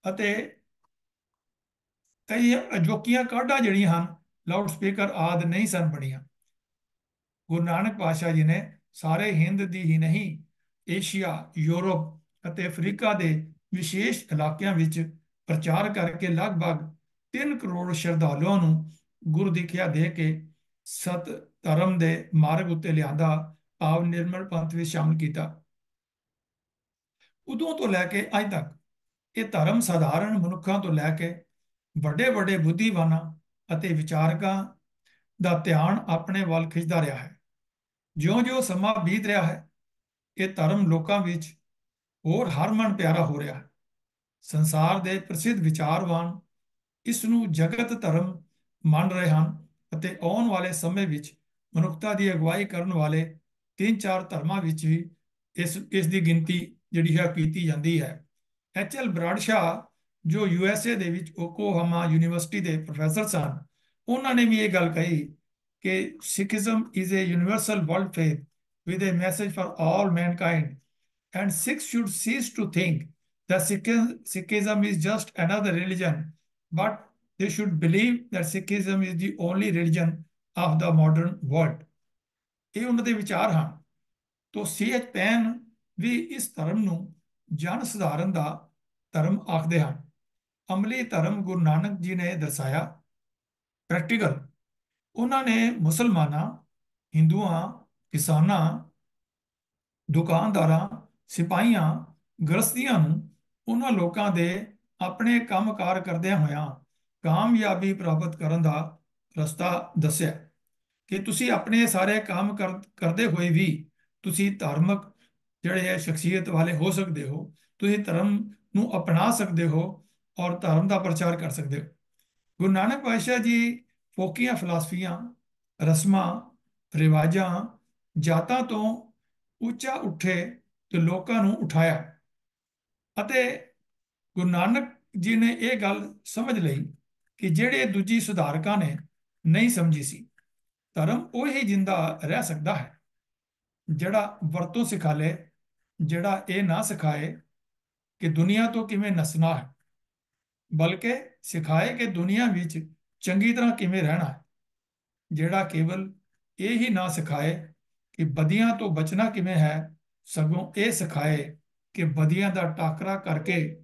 ਅਤੇ ਕਈ ਅਜੋਕੀਆਂ ਕਾਢਾਂ ਜਿਹੜੀਆਂ ਹਨ, ਲਾਊਡ ਸਪੀਕਰ ਆਦਿ ਨਹੀਂ ਸਨ ਬਣੀਆਂ। ਗੁਰੂ ਨਾਨਕ ਪਾਤਸ਼ਾਹ ਜੀ ਨੇ ਸਾਰੇ ਹਿੰਦ ਦੀ ਹੀ ਨਹੀਂ, ਏਸ਼ੀਆ, ਯੂਰਪ ਅਤੇ ਅਫਰੀਕਾ ਦੇ ਵਿਸ਼ੇਸ਼ ਇਲਾਕਿਆਂ ਵਿੱਚ ਪ੍ਰਚਾਰ ਕਰਕੇ ਲਗਭਗ 3 ਕਰੋੜ ਸ਼ਰਧਾਲੂਆਂ ਨੂੰ ਗੁਰੂ ਦੀਖਿਆ ਦੇ ਕੇ ਸਤ ਧਰਮ ਦੇ ਮਾਰਗ ਉੱਤੇ ਲਿਆਂਦਾ, ਭਾਵ ਨਿਰਮਲ ਪੰਥ ਵਿੱਚ ਸ਼ਾਮਲ ਕੀਤਾ। ਉਦੋਂ ਤੋਂ ਲੈ ਕੇ ਅੱਜ ਤੱਕ ਇਹ ਧਰਮ ਸਾਧਾਰਨ ਮਨੁੱਖਾਂ ਤੋਂ ਲੈ ਕੇ ਵੱਡੇ ਵੱਡੇ ਬੁੱਧੀਵਾਨਾਂ ਅਤੇ ਵਿਚਾਰਕਾਂ ਦਾ ਧਿਆਨ ਆਪਣੇ ਵੱਲ ਖਿੱਚਦਾ ਰਿਹਾ ਹੈ। ਜਿਉਂ-ਜਿਉਂ ਸਮਾਂ ਬੀਤ ਰਿਹਾ ਹੈ, ਇਹ ਧਰਮ ਲੋਕਾਂ ਵਿੱਚ ਹੋਰ ਹਰਮਨ ਪਿਆਰਾ ਹੋ ਰਿਹਾ ਹੈ। ਸੰਸਾਰ ਦੇ ਪ੍ਰਸਿੱਧ ਵਿਚਾਰਵਾਨ ਇਸ ਨੂੰ ਜਗਤ ਧਰਮ ਮੰਨ ਰਹੇ ਹਨ ਅਤੇ ਆਉਣ ਵਾਲੇ ਸਮੇਂ ਵਿੱਚ ਮਨੁੱਖਤਾ ਦੀ ਅਗਵਾਈ ਕਰਨ ਵਾਲੇ 3-4 ਧਰਮਾਂ ਵਿੱਚ ਵੀ ਇਸ ਦੀ ਗਿਣਤੀ ਜਿਹੜੀ ਹੈ ਕੀਤੀ ਜਾਂਦੀ ਹੈ। ਐਚ.ਐਲ. ਬਰਾਡਸ਼ਾਹ ਜੋ USA ਦੇ ਵਿੱਚ ਓਕੋਹਾਮਾ ਯੂਨੀਵਰਸਿਟੀ ਦੇ ਪ੍ਰੋਫੈਸਰ ਸਨ, ਉਹਨਾਂ ਨੇ ਵੀ ਇਹ ਗੱਲ ਕਹੀ ਕਿ Sikhism is a universal world faith with a message for all mankind and Sikhs should cease to think that Sikhism is just another religion, but they should believe that Sikhism is the only religion of the modern world. ਇਹ ਉਹਨਾਂ ਦੇ ਵਿਚਾਰ ਹਨ। ਤੋਂ C.H. PAN ਵੀ ਇਸ ਧਰਮ ਨੂੰ ਜਨ ਸਧਾਰਨ ਦਾ ਧਰਮ ਆਖਦੇ ਹਨ। ਅਮਲੀ ਧਰਮ ਗੁਰੂ ਨਾਨਕ ਜੀ ਨੇ ਦਰਸਾਇਆ, ਪ੍ਰੈਕਟੀਕਲ। ਉਹਨਾਂ ਨੇ ਮੁਸਲਮਾਨਾਂ, ਹਿੰਦੂਆਂ, ਕਿਸਾਨਾਂ, ਦੁਕਾਨਦਾਰਾਂ, ਸਿਪਾਹੀਆਂ, ਗ੍ਰਸਤੀਆਂ ਨੂੰ ਉਹਨਾਂ ਲੋਕਾਂ ਦੇ ਆਪਣੇ ਕੰਮਕਾਰ ਕਰਦਿਆਂ ਹੋਇਆਂ ਕਾਮਯਾਬੀ ਪ੍ਰਾਪਤ ਕਰਨ ਦਾ ਰਸਤਾ ਦੱਸਿਆ ਕਿ ਤੁਸੀਂ ਆਪਣੇ ਸਾਰੇ ਕੰਮ ਕਰਦੇ ਹੋਏ ਵੀ ਤੁਸੀਂ ਧਾਰਮਿਕ ਜਿਹੜੇ ਹੈ ਸ਼ਖਸੀਅਤ ਵਾਲੇ ਹੋ ਸਕਦੇ ਹੋ। ਤੁਸੀਂ ਧਰਮ ਨੂੰ ਅਪਣਾ ਸਕਦੇ ਹੋ ਔਰ ਧਰਮ ਦਾ ਪ੍ਰਚਾਰ ਕਰ ਸਕਦੇ ਹੋ। ਗੁਰੂ ਨਾਨਕ ਪਾਤਸ਼ਾਹ ਜੀ ਫੋਕੀਆਂ ਫਿਲਾਸਫੀਆਂ, ਰਸਮਾਂ, ਰਿਵਾਜਾਂ, ਜਾਤਾਂ ਤੋਂ ਉੱਚਾ ਉੱਠੇ ਤੇ ਲੋਕਾਂ ਨੂੰ ਉਠਾਇਆ, ਅਤੇ ਗੁਰੂ ਨਾਨਕ ਜੀ ਨੇ ਇਹ ਗੱਲ ਸਮਝ ਲਈ ਕਿ ਜਿਹੜੇ ਦੂਜੀ ਸੁਧਾਰਕਾਂ ਨੇ ਨਹੀਂ ਸਮਝੀ ਸੀ, ਧਰਮ ਉਹੀ ਜਿੰਦਾ ਰਹਿ ਸਕਦਾ ਹੈ ਜਿਹੜਾ ਵਰਤੋਂ ਸਿਖਾਲੇ, ਜਿਹੜਾ ਇਹ ਨਾ ਸਿਖਾਏ ਕਿ ਦੁਨੀਆ ਤੋਂ ਕਿਵੇਂ ਨੱਸਣਾ ਹੈ, ਬਲਕਿ ਸਿਖਾਏ ਕਿ ਦੁਨੀਆ ਵਿੱਚ ਚੰਗੀ ਤਰ੍ਹਾਂ ਕਿਵੇਂ ਰਹਿਣਾ ਹੈ। ਜਿਹੜਾ ਕੇਵਲ ਇਹ ਹੀ ਨਾ ਸਿਖਾਏ ਕਿ ਬਦੀਆਂ ਤੋਂ ਬਚਣਾ ਕਿਵੇਂ ਹੈ, ਸਗੋਂ ਇਹ ਸਿਖਾਏ ਕਿ ਬਦੀਆਂ ਦਾ ਟਾਕਰਾ ਕਰਕੇ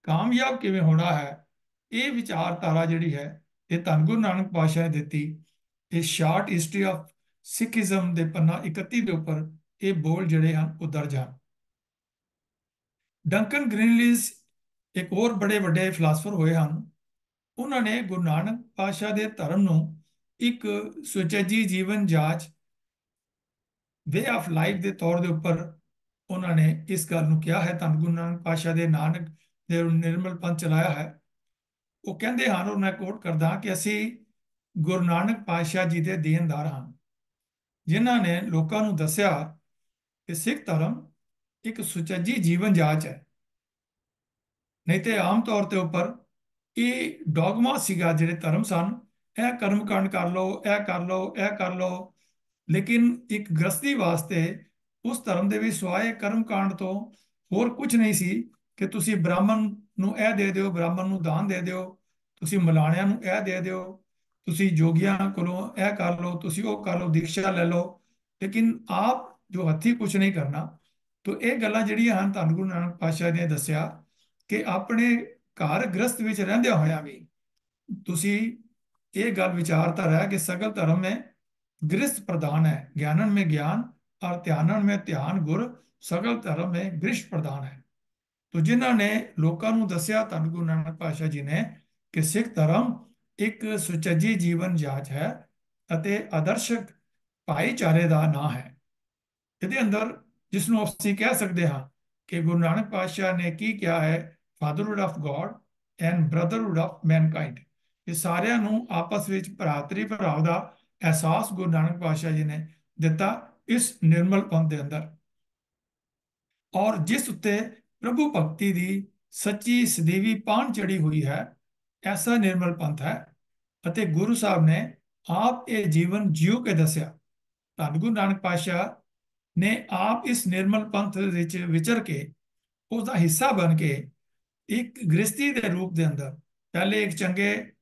ਕਾਮਯਾਬ ਕਿਵੇਂ ਹੋਣਾ ਹੈ। ਇਹ ਵਿਚਾਰਧਾਰਾ ਜਿਹੜੀ ਹੈ, ਇਹ ਧੰਨ ਗੁਰੂ ਨਾਨਕ ਪਾਤਸ਼ਾਹ ਨੇ ਦਿੱਤੀ। ਇਹ ਸ਼ਾਰਟ ਹਿਸਟਰੀ ਆਫ ਸਿੱਖੀਜ਼ਮ ਦੇ ਪੰਨਾ 31 ਦੇ ਉੱਪਰ ਇਹ ਬੋਲ ਜਿਹੜੇ ਹਨ ਉਹ ਦਰਜ ਹਨ। ਡੰਕਨ ਗ੍ਰੀਨਲੀਜ਼ ਇੱਕ ਹੋਰ ਬੜੇ ਵੱਡੇ ਫਿਲਾਸਫਰ ਹੋਏ ਹਨ। ਉਹਨਾਂ ਨੇ ਗੁਰੂ ਨਾਨਕ ਪਾਤਸ਼ਾਹ ਦੇ ਧਰਮ ਨੂੰ ਇੱਕ ਸੁਚੱਜੀ ਜੀਵਨ ਜਾਚ, ਵੇ ਆਫ ਲਾਈਫ ਦੇ ਤੌਰ ਦੇ ਉੱਪਰ ਉਹਨਾਂ ਨੇ ਇਸ ਗੱਲ ਨੂੰ ਕਿਹਾ ਹੈ। ਧੰਨ ਗੁਰੂ ਨਾਨਕ ਪਾਤਸ਼ਾਹ ਦੇ ਨਾਨਕ ਦੇ ਨਿਰਮਲ ਪੰਥ ਚਲਾਇਆ ਹੈ। ਉਹ ਕਹਿੰਦੇ ਹਨ, ਔਰ ਮੈਂ ਕੋਟ ਕਰਦਾ ਕਿ ਅਸੀਂ ਗੁਰੂ ਨਾਨਕ ਪਾਤਸ਼ਾਹ ਜੀ ਦੇ ਦੇਣਦਾਰ ਹਾਂ, ਜਿਨ੍ਹਾਂ ਨੇ ਲੋਕਾਂ ਨੂੰ ਦੱਸਿਆ ਕਿ ਸਿੱਖ ਧਰਮ ਇੱਕ ਸੁਚੱਜੀ ਜੀਵਨ ਜਾਚ ਹੈ। ਨਹੀਂ ਤੇ ਆਮ ਤੌਰ ਤੇ ਉੱਪਰ ਇਹ ਡੌਗਮਾ ਸੀਗਾ, ਜਿਹੜੇ ਧਰਮ ਸਨ, ਇਹ ਕਰਮ ਕਾਂਡ ਕਰ ਲਓ, ਇਹ ਕਰ ਲਓ, ਇਹ ਕਰ ਲਓ। ਲੇਕਿਨ ਇੱਕ ਗ੍ਰਸਤੀ ਵਾਸਤੇ ਉਸ ਧਰਮ ਦੇ ਵਿੱਚ ਸਿਵਾਏ ਕਰਮ ਕਾਂਡ ਤੋਂ ਹੋਰ ਕੁਝ ਨਹੀਂ ਸੀ ਕਿ ਤੁਸੀਂ ਬ੍ਰਾਹਮਣ ਨੂੰ ਇਹ ਦੇ ਦਿਓ, ਬ੍ਰਾਹਮਣ ਨੂੰ ਦਾਨ ਦੇ ਦਿਓ, ਤੁਸੀਂ ਮਲਾਣਿਆਂ ਨੂੰ ਇਹ ਦੇ ਦਿਓ, ਤੁਸੀਂ ਜੋਗੀਆਂ ਕੋਲੋਂ ਇਹ ਕਰ ਲਓ, ਤੁਸੀਂ ਉਹ ਕਰ ਲਓ, ਦੀਕਸ਼ਾ ਲੈ ਲਓ, ਲੇਕਿਨ ਆਪ ਜੋ ਹੱਥੀਂ ਕੁਝ ਨਹੀਂ ਕਰਨਾ। ਤਾਂ ਇਹ ਗੱਲਾਂ ਜਿਹੜੀਆਂ ਹਨ, ਧੰਨ ਗੁਰੂ ਨਾਨਕ ਪਾਤਸ਼ਾਹ ਨੇ ਦੱਸਿਆ ਕਿ ਆਪਣੇ ਘਰ ਗ੍ਰਸਤ ਵਿੱਚ ਰਹਿੰਦਿਆਂ ਹੋਇਆਂ ਵੀ ਤੁਸੀਂ ये गल विचारधारा है कि सगल धर्म में गृहस्थ प्रधान है, ज्ञानन में ज्ञान और ध्यानन में ध्यान गुर, सगल धर्म में गृहस्थ प्रधान है। तो जिन्हों ने लोगों ਨੂੰ ਦੱਸਿਆ ਧੰਨ ਗੁਰੂ ਨਾਨਕ ਪਾਤਸ਼ਾਹ ਜੀ ਨੇ ਕਿ ਸਿੱਖ ਧਰਮ ਇੱਕ ਸੁਚੱਜੀ ਜੀਵਨ ਜਾਚ ਹੈ ਅਤੇ ਆਦਰਸ਼ਕ ਭਾਈਚਾਰੇ ਦਾ ਨਾਂ ਹੈ। ਇਹਦੇ ਅੰਦਰ ਜਿਸ ਨੂੰ ਅਸੀਂ ਕਹਿ ਸਕਦੇ ਹਾਂ ਕਿ ਗੁਰੂ ਨਾਨਕ ਪਾਤਸ਼ਾਹ ਨੇ ਕੀ ਕਿਹਾ ਹੈ, fatherhood of God and brotherhood of mankind. ਇਹ ਸਾਰਿਆਂ ਨੂੰ ਆਪਸ ਵਿੱਚ ਭਰਾਤਰੀ ਭਰਾਵ ਦਾ ਅਹਿਸਾਸ ਗੁਰੂ ਨਾਨਕ ਪਾਤਸ਼ਾਹ ਜੀ ਨੇ ਦਿੱਤਾ ਇਸ ਨਿਰਮਲ ਪੰਥ ਦੇ ਅੰਦਰ। ਔਰ ਜਿਸ ਉੱਤੇ ਪ੍ਰਭੂ ਭਗਤੀ ਦੀ ਸੱਚੀ ਸਦੀਵੀ ਪਾਣ ਚੜੀ ਹੋਈ ਹੈ, ਐਸਾ ਨਿਰਮਲ ਪੰਥ ਹੈ। ਅਤੇ ਗੁਰੂ ਸਾਹਿਬ ਨੇ ਆਪ ਇਹ ਜੀਵਨ ਜਿਉ ਕੇ ਦੱਸਿਆ। ਧੰਨ ਗੁਰੂ ਨਾਨਕ ਪਾਤਸ਼ਾਹ ਨੇ ਆਪ ਇਸ ਨਿਰਮਲ ਪੰਥ ਵਿੱਚ ਵਿਚਰ ਕੇ ਉਸ ਦਾ ਹਿੱਸਾ ਬਣ ਕੇ ਇੱਕ ਗ੍ਰਸਤੀ ਦੇ ਰੂਪ ਦੇ ਅੰਦਰ, ਪਹਿਲੇ ਇੱਕ ਚੰਗੇ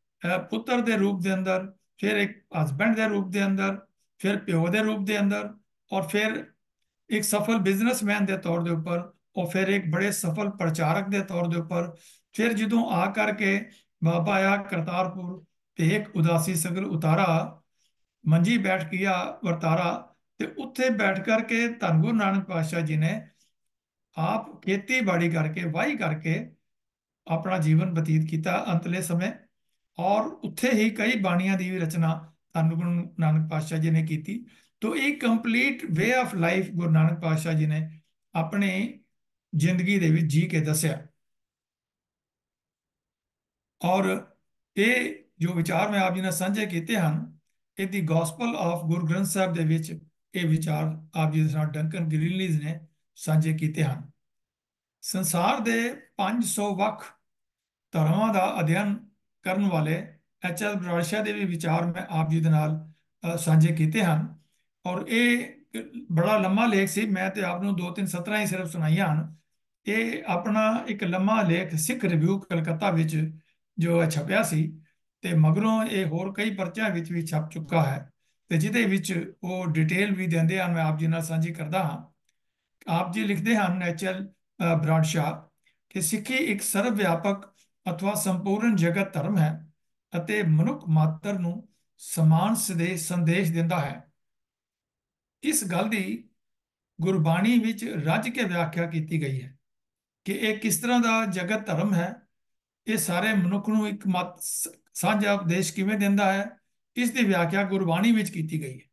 ਪੁੱਤਰ ਦੇ ਰੂਪ ਦੇ ਅੰਦਰ, ਫਿਰ ਇੱਕ ਹਸਬੈਂਡ ਦੇ ਰੂਪ ਦੇ ਅੰਦਰ, ਫਿਰ ਪਿਓ ਦੇ ਰੂਪ ਦੇ ਅੰਦਰ, ਔਰ ਫਿਰ ਇੱਕ ਸਫਲ ਬਿਜ਼ਨਸਮੈਨ ਦੇ ਤੌਰ ਦੇ ਉੱਪਰ, और फिर एक बड़े सफल प्रचारक के तौर के ऊपर, फिर जो आ करके बाबा आया करतारपुर भेख उदासी सगर उतारा, मंजी बैठ किया वर्तारा, ते उत्थे बैठ करके धन गुरु नानक पातशाह जी ने आप खेतीबाड़ी करके वाही करके अपना जीवन बतीत किया अंतले समय। और उत्थे ही कई बाणियां की भी रचना धन गुरु नानक पातशाह जी ने की। तो एक complete way of life Guru Nanak पातशाह जी ने अपने जिंदगी दे विच जी के दसिया। और ये जो विचार मैं आप जी ने साझे किए हैं, ये दी गॉस्पल ऑफ गुरु ग्रंथ साहब दे विच ये विचार आप जी दे नाल डंकन ग्रीनलीज ने साझे किए हैं। संसार दे 500 वख धर्मां दा अध्ययन करन वाले एच एल ब्राडशाह के भी विचार मैं आप जी दे नाल साझे किए हैं। और ये बड़ा लंबा लेख सी, मैं तो आपनों 2-3 सतरां ही सिर्फ सुनाइयां हैं। ये अपना एक लंबा लेख सिख रिव्यू कलकत्ता विच जो है छपया सी, ते मगरों ये होर कई परचियां विच भी छप चुका है, ते जिहदे विच वो डिटेल भी देंदे हैं। मैं आप जी नाल साझी करदा हां। आप जी लिखते हैं एच एल ब्राडशाह कि सिੱਖੀ एक सर्वव्यापक अथवा संपूर्ण जगत धर्म है ਅਤੇ ਮਨੁੱਖ ਮਾਤਰ ਨੂੰ ਸਮਾਨ ਸੰਦੇਸ਼ ਦਿੰਦਾ ਹੈ। ਇਸ ਗੱਲ ਦੀ ਗੁਰਬਾਣੀ ਵਿੱਚ ਰੱਜ ਕੇ ਵਿਆਖਿਆ ਕੀਤੀ ਗਈ ਹੈ ਕਿ ਇਹ ਕਿਸ ਤਰ੍ਹਾਂ ਦਾ ਜਗਤ ਧਰਮ ਹੈ। ਇਹ ਸਾਰੇ ਮਨੁੱਖ ਨੂੰ ਇੱਕ ਮਤ ਸਾਂਝਾ ਉਪਦੇਸ਼ ਕਿਵੇਂ ਦਿੰਦਾ ਹੈ, ਇਸ ਦੀ ਵਿਆਖਿਆ ਗੁਰਬਾਣੀ ਵਿੱਚ ਕੀਤੀ ਗਈ ਹੈ।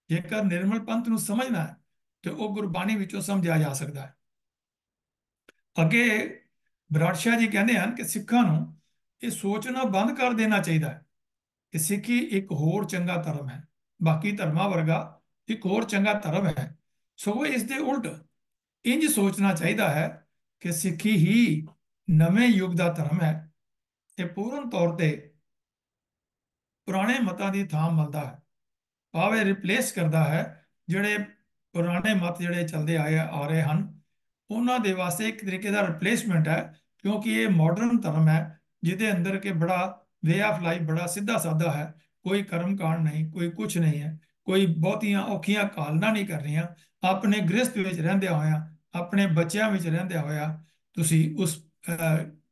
ਜੇਕਰ ਨਿਰਮਲ ਪੰਥ ਨੂੰ ਸਮਝਣਾ ਹੈ ਤੇ ਉਹ ਗੁਰਬਾਣੀ ਵਿੱਚੋਂ ਸਮਝਿਆ ਜਾ ਸਕਦਾ ਹੈ। ਅੱਗੇ ਬਰਾੜ ਸ਼ਾਹ ਜੀ ਕਹਿੰਦੇ ਹਨ ਕਿ ਸਿੱਖਾਂ ਨੂੰ ਇਹ ਸੋਚਣਾ ਬੰਦ ਕਰ ਦੇਣਾ ਚਾਹੀਦਾ ਹੈ ਕਿ ਸਿੱਖੀ ਇੱਕ ਹੋਰ ਚੰਗਾ ਧਰਮ ਹੈ, ਬਾਕੀ ਧਰਮਾਂ ਵਰਗਾ ਇੱਕ ਹੋਰ ਚੰਗਾ ਧਰਮ ਹੈ। ਸਗੋਂ ਇਸ ਦੇ ਉਲਟ ਇੰਜ ਸੋਚਣਾ ਚਾਹੀਦਾ ਹੈ ਕਿ ਸਿੱਖੀ ਹੀ ਨਵੇਂ ਯੁੱਗ ਦਾ ਧਰਮ ਹੈ। ਇਹ ਪੂਰਨ ਤੌਰ ਤੇ ਪੁਰਾਣੇ ਮਤਾਂ ਦੀ ਥਾਂ ਮਲਦਾ ਹੈ, ਭਾਵੇਂ ਰਿਪਲੇਸ ਕਰਦਾ ਹੈ ਜਿਹੜੇ ਪੁਰਾਣੇ ਮਤ ਜਿਹੜੇ ਚੱਲਦੇ ਆਏ ਆ ਰਹੇ ਹਨ ਉਹਨਾਂ ਦੇ ਵਾਸਤੇ ਇੱਕ ਤਰੀਕੇ ਦਾ ਰਿਪਲੇਸਮੈਂਟ ਹੈ। ਕਿਉਂਕਿ ਇਹ ਮਾਡਰਨ ਧਰਮ ਹੈ ਜਿਹਦੇ ਅੰਦਰ ਕਿ ਬੜਾ ਵੇ ਆਫ ਲਾਈਫ ਬੜਾ ਸਿੱਧਾ ਸਾਦਾ ਹੈ, ਕੋਈ ਕਰਮ ਕਾਂਡ ਨਹੀਂ, ਕੋਈ ਕੁਝ ਨਹੀਂ ਹੈ, ਕੋਈ ਬਹੁਤੀਆਂ ਔਖੀਆਂ ਕਾਲਨਾ ਨਹੀਂ ਕਰਨੀਆਂ। ਆਪਣੇ ਗ੍ਰਸਥ ਵਿੱਚ ਰਹਿੰਦਿਆਂ ਹੋਇਆਂ, ਆਪਣੇ ਬੱਚਿਆਂ ਵਿੱਚ ਰਹਿੰਦਿਆਂ ਹੋਇਆਂ ਤੁਸੀਂ ਉਸ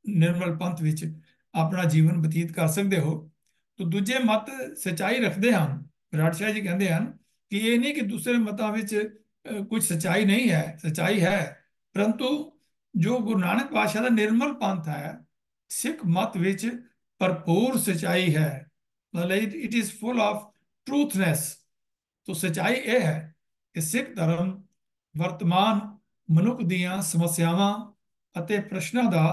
ਨਿਰਮਲ ਪੰਥ ਵਿੱਚ ਆਪਣਾ ਜੀਵਨ ਬਤੀਤ ਕਰ ਸਕਦੇ ਹੋ। तो दूजे मत सच्चाई रखते हैं। विराट शाह जी कहते हैं कि ये नहीं कि दूसरे मतां विच कुछ सच्चाई नहीं है, सच्चाई है, परंतु जो गुरु नानक पातशाह का निर्मल पंथ है सिख मत विच भरपूर सच्चाई है, मतलब it is full of truthness. तो सच्चाई यह है कि सिख धर्म वर्तमान मनुख दीयां समस्यावां अते प्रश्नां दा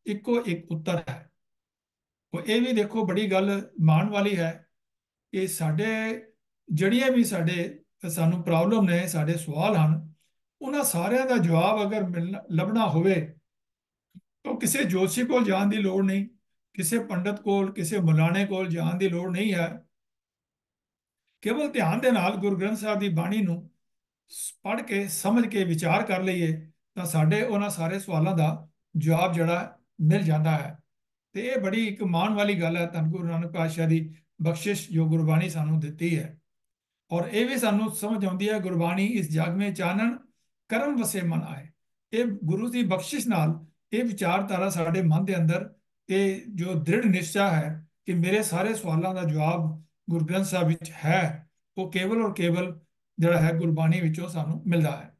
इक्को एक उत्तर है। ਇਹ ਵੀ ਦੇਖੋ ਬੜੀ ਗੱਲ ਮਾਣ ਵਾਲੀ ਹੈ ਕਿ ਸਾਡੇ ਜਿਹੜੀਆਂ ਵੀ ਸਾਨੂੰ ਪ੍ਰੋਬਲਮ ਨੇ, ਸਾਡੇ ਸਵਾਲ ਹਨ, ਉਹਨਾਂ ਸਾਰਿਆਂ ਦਾ ਜਵਾਬ ਅਗਰ ਲੱਭਣਾ ਹੋਵੇ ਤਾਂ ਕਿਸੇ ਜੋਤਸ਼ੀ ਕੋਲ ਜਾਣ ਦੀ ਲੋੜ ਨਹੀਂ, ਕਿਸੇ ਪੰਡਤ ਕੋਲ, ਕਿਸੇ ਮੁਲਾਣੇ ਕੋਲ ਜਾਣ ਦੀ ਲੋੜ ਨਹੀਂ ਹੈ। ਕੇਵਲ ਧਿਆਨ ਦੇ ਨਾਲ ਗੁਰੂ ਗ੍ਰੰਥ ਸਾਹਿਬ ਦੀ ਬਾਣੀ ਨੂੰ ਪੜ੍ਹ ਕੇ ਸਮਝ ਕੇ ਵਿਚਾਰ ਕਰ ਲਈਏ ਤਾਂ ਸਾਡੇ ਉਹਨਾਂ ਸਾਰੇ ਸਵਾਲਾਂ ਦਾ ਜਵਾਬ ਜਿਹੜਾ ਮਿਲ ਜਾਂਦਾ ਹੈ। ਤੇ ਇਹ ਬੜੀ ਇੱਕ ਮਾਣ ਵਾਲੀ ਗੱਲ ਹੈ ਧੰਨ ਗੁਰੂ ਨਾਨਕ ਪਾਤਸ਼ਾਹ ਦੀ ਬਖਸ਼ਿਸ਼ ਜੋ ਗੁਰਬਾਣੀ ਸਾਨੂੰ ਦਿੱਤੀ ਹੈ। ਔਰ ਇਹ ਵੀ ਸਾਨੂੰ ਸਮਝ ਆਉਂਦੀ ਹੈ ਗੁਰਬਾਣੀ ਇਸ ਜਗ ਮੇਂ ਚਾਨਣ ਕਰਮ ਵਸੇ ਮਨ ਆਏ। ਇਹ ਗੁਰੂ ਦੀ ਬਖਸ਼ਿਸ਼ ਨਾਲ ਇਹ ਵਿਚਾਰਧਾਰਾ ਸਾਡੇ ਮਨ ਦੇ ਅੰਦਰ ਇਹ ਜੋ ਦ੍ਰਿੜ ਨਿਸ਼ਚਾ ਹੈ ਕਿ ਮੇਰੇ ਸਾਰੇ ਸਵਾਲਾਂ ਦਾ ਜਵਾਬ ਗੁਰੂ ਗ੍ਰੰਥ ਸਾਹਿਬ ਵਿੱਚ ਹੈ, ਉਹ ਕੇਵਲ ਔਰ ਕੇਵਲ ਜਿਹੜਾ ਹੈ ਗੁਰਬਾਣੀ ਵਿੱਚੋਂ ਸਾਨੂੰ ਮਿਲਦਾ ਹੈ।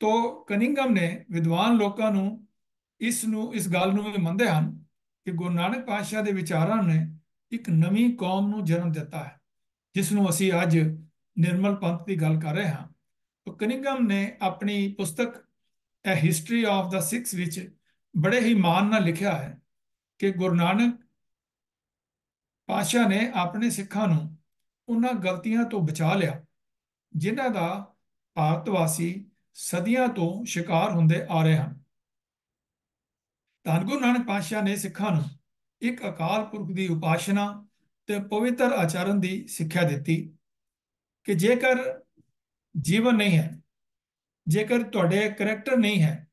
ਤੋ ਕਨਿੰਗਮ ਨੇ ਵਿਦਵਾਨ ਲੋਕਾਂ ਨੂੰ ਇਸ ਗੱਲ ਨੂੰ ਵੀ ਮੰਨਦੇ ਹਨ ਕਿ ਗੁਰੂ ਨਾਨਕ ਪਾਤਸ਼ਾਹ ਦੇ ਵਿਚਾਰਾਂ ਨੇ ਇੱਕ ਨਵੀਂ ਕੌਮ ਨੂੰ ਜਨਮ ਦਿੱਤਾ ਹੈ, ਜਿਸ ਨੂੰ ਅਸੀਂ ਅੱਜ ਨਿਰਮਲ ਪੰਥ ਦੀ ਗੱਲ ਕਰ ਰਹੇ ਹਾਂ। ਤੋ ਕਨਿੰਗਮ ਨੇ ਆਪਣੀ ਪੁਸਤਕ A History of the Sikhs ਵਿੱਚ ਬੜੇ ਹੀ ਮਾਣ ਨਾਲ ਲਿਖਿਆ ਹੈ ਕਿ ਗੁਰੂ ਨਾਨਕ ਪਾਤਸ਼ਾਹ ਨੇ ਆਪਣੇ ਸਿੱਖਾਂ ਨੂੰ ਉਹਨਾਂ ਗਲਤੀਆਂ ਤੋਂ ਬਚਾ ਲਿਆ ਜਿਨ੍ਹਾਂ ਦਾ ਭਾਰਤ ਵਾਸੀ ਸਦੀਆਂ ਤੋਂ ਸ਼ਿਕਾਰ ਹੁੰਦੇ ਆ ਰਹੇ ਹਨ। ਧੰਨ ਗੁਰੂ ਨਾਨਕ ਪਾਤਸ਼ਾਹ ਨੇ ਸਿੱਖਾਂ ਨੂੰ ਇੱਕ ਅਕਾਲ ਪੁਰਖ ਦੀ ਉਪਾਸਨਾ ਤੇ ਪਵਿੱਤਰ ਆਚਰਣ ਦੀ ਸਿੱਖਿਆ ਦਿੱਤੀ ਕਿ ਜੇਕਰ ਜੀਵਨ ਨਹੀਂ ਹੈ, ਜੇਕਰ ਤੁਹਾਡੇ ਕਰੈਕਟਰ ਨਹੀਂ ਹੈ,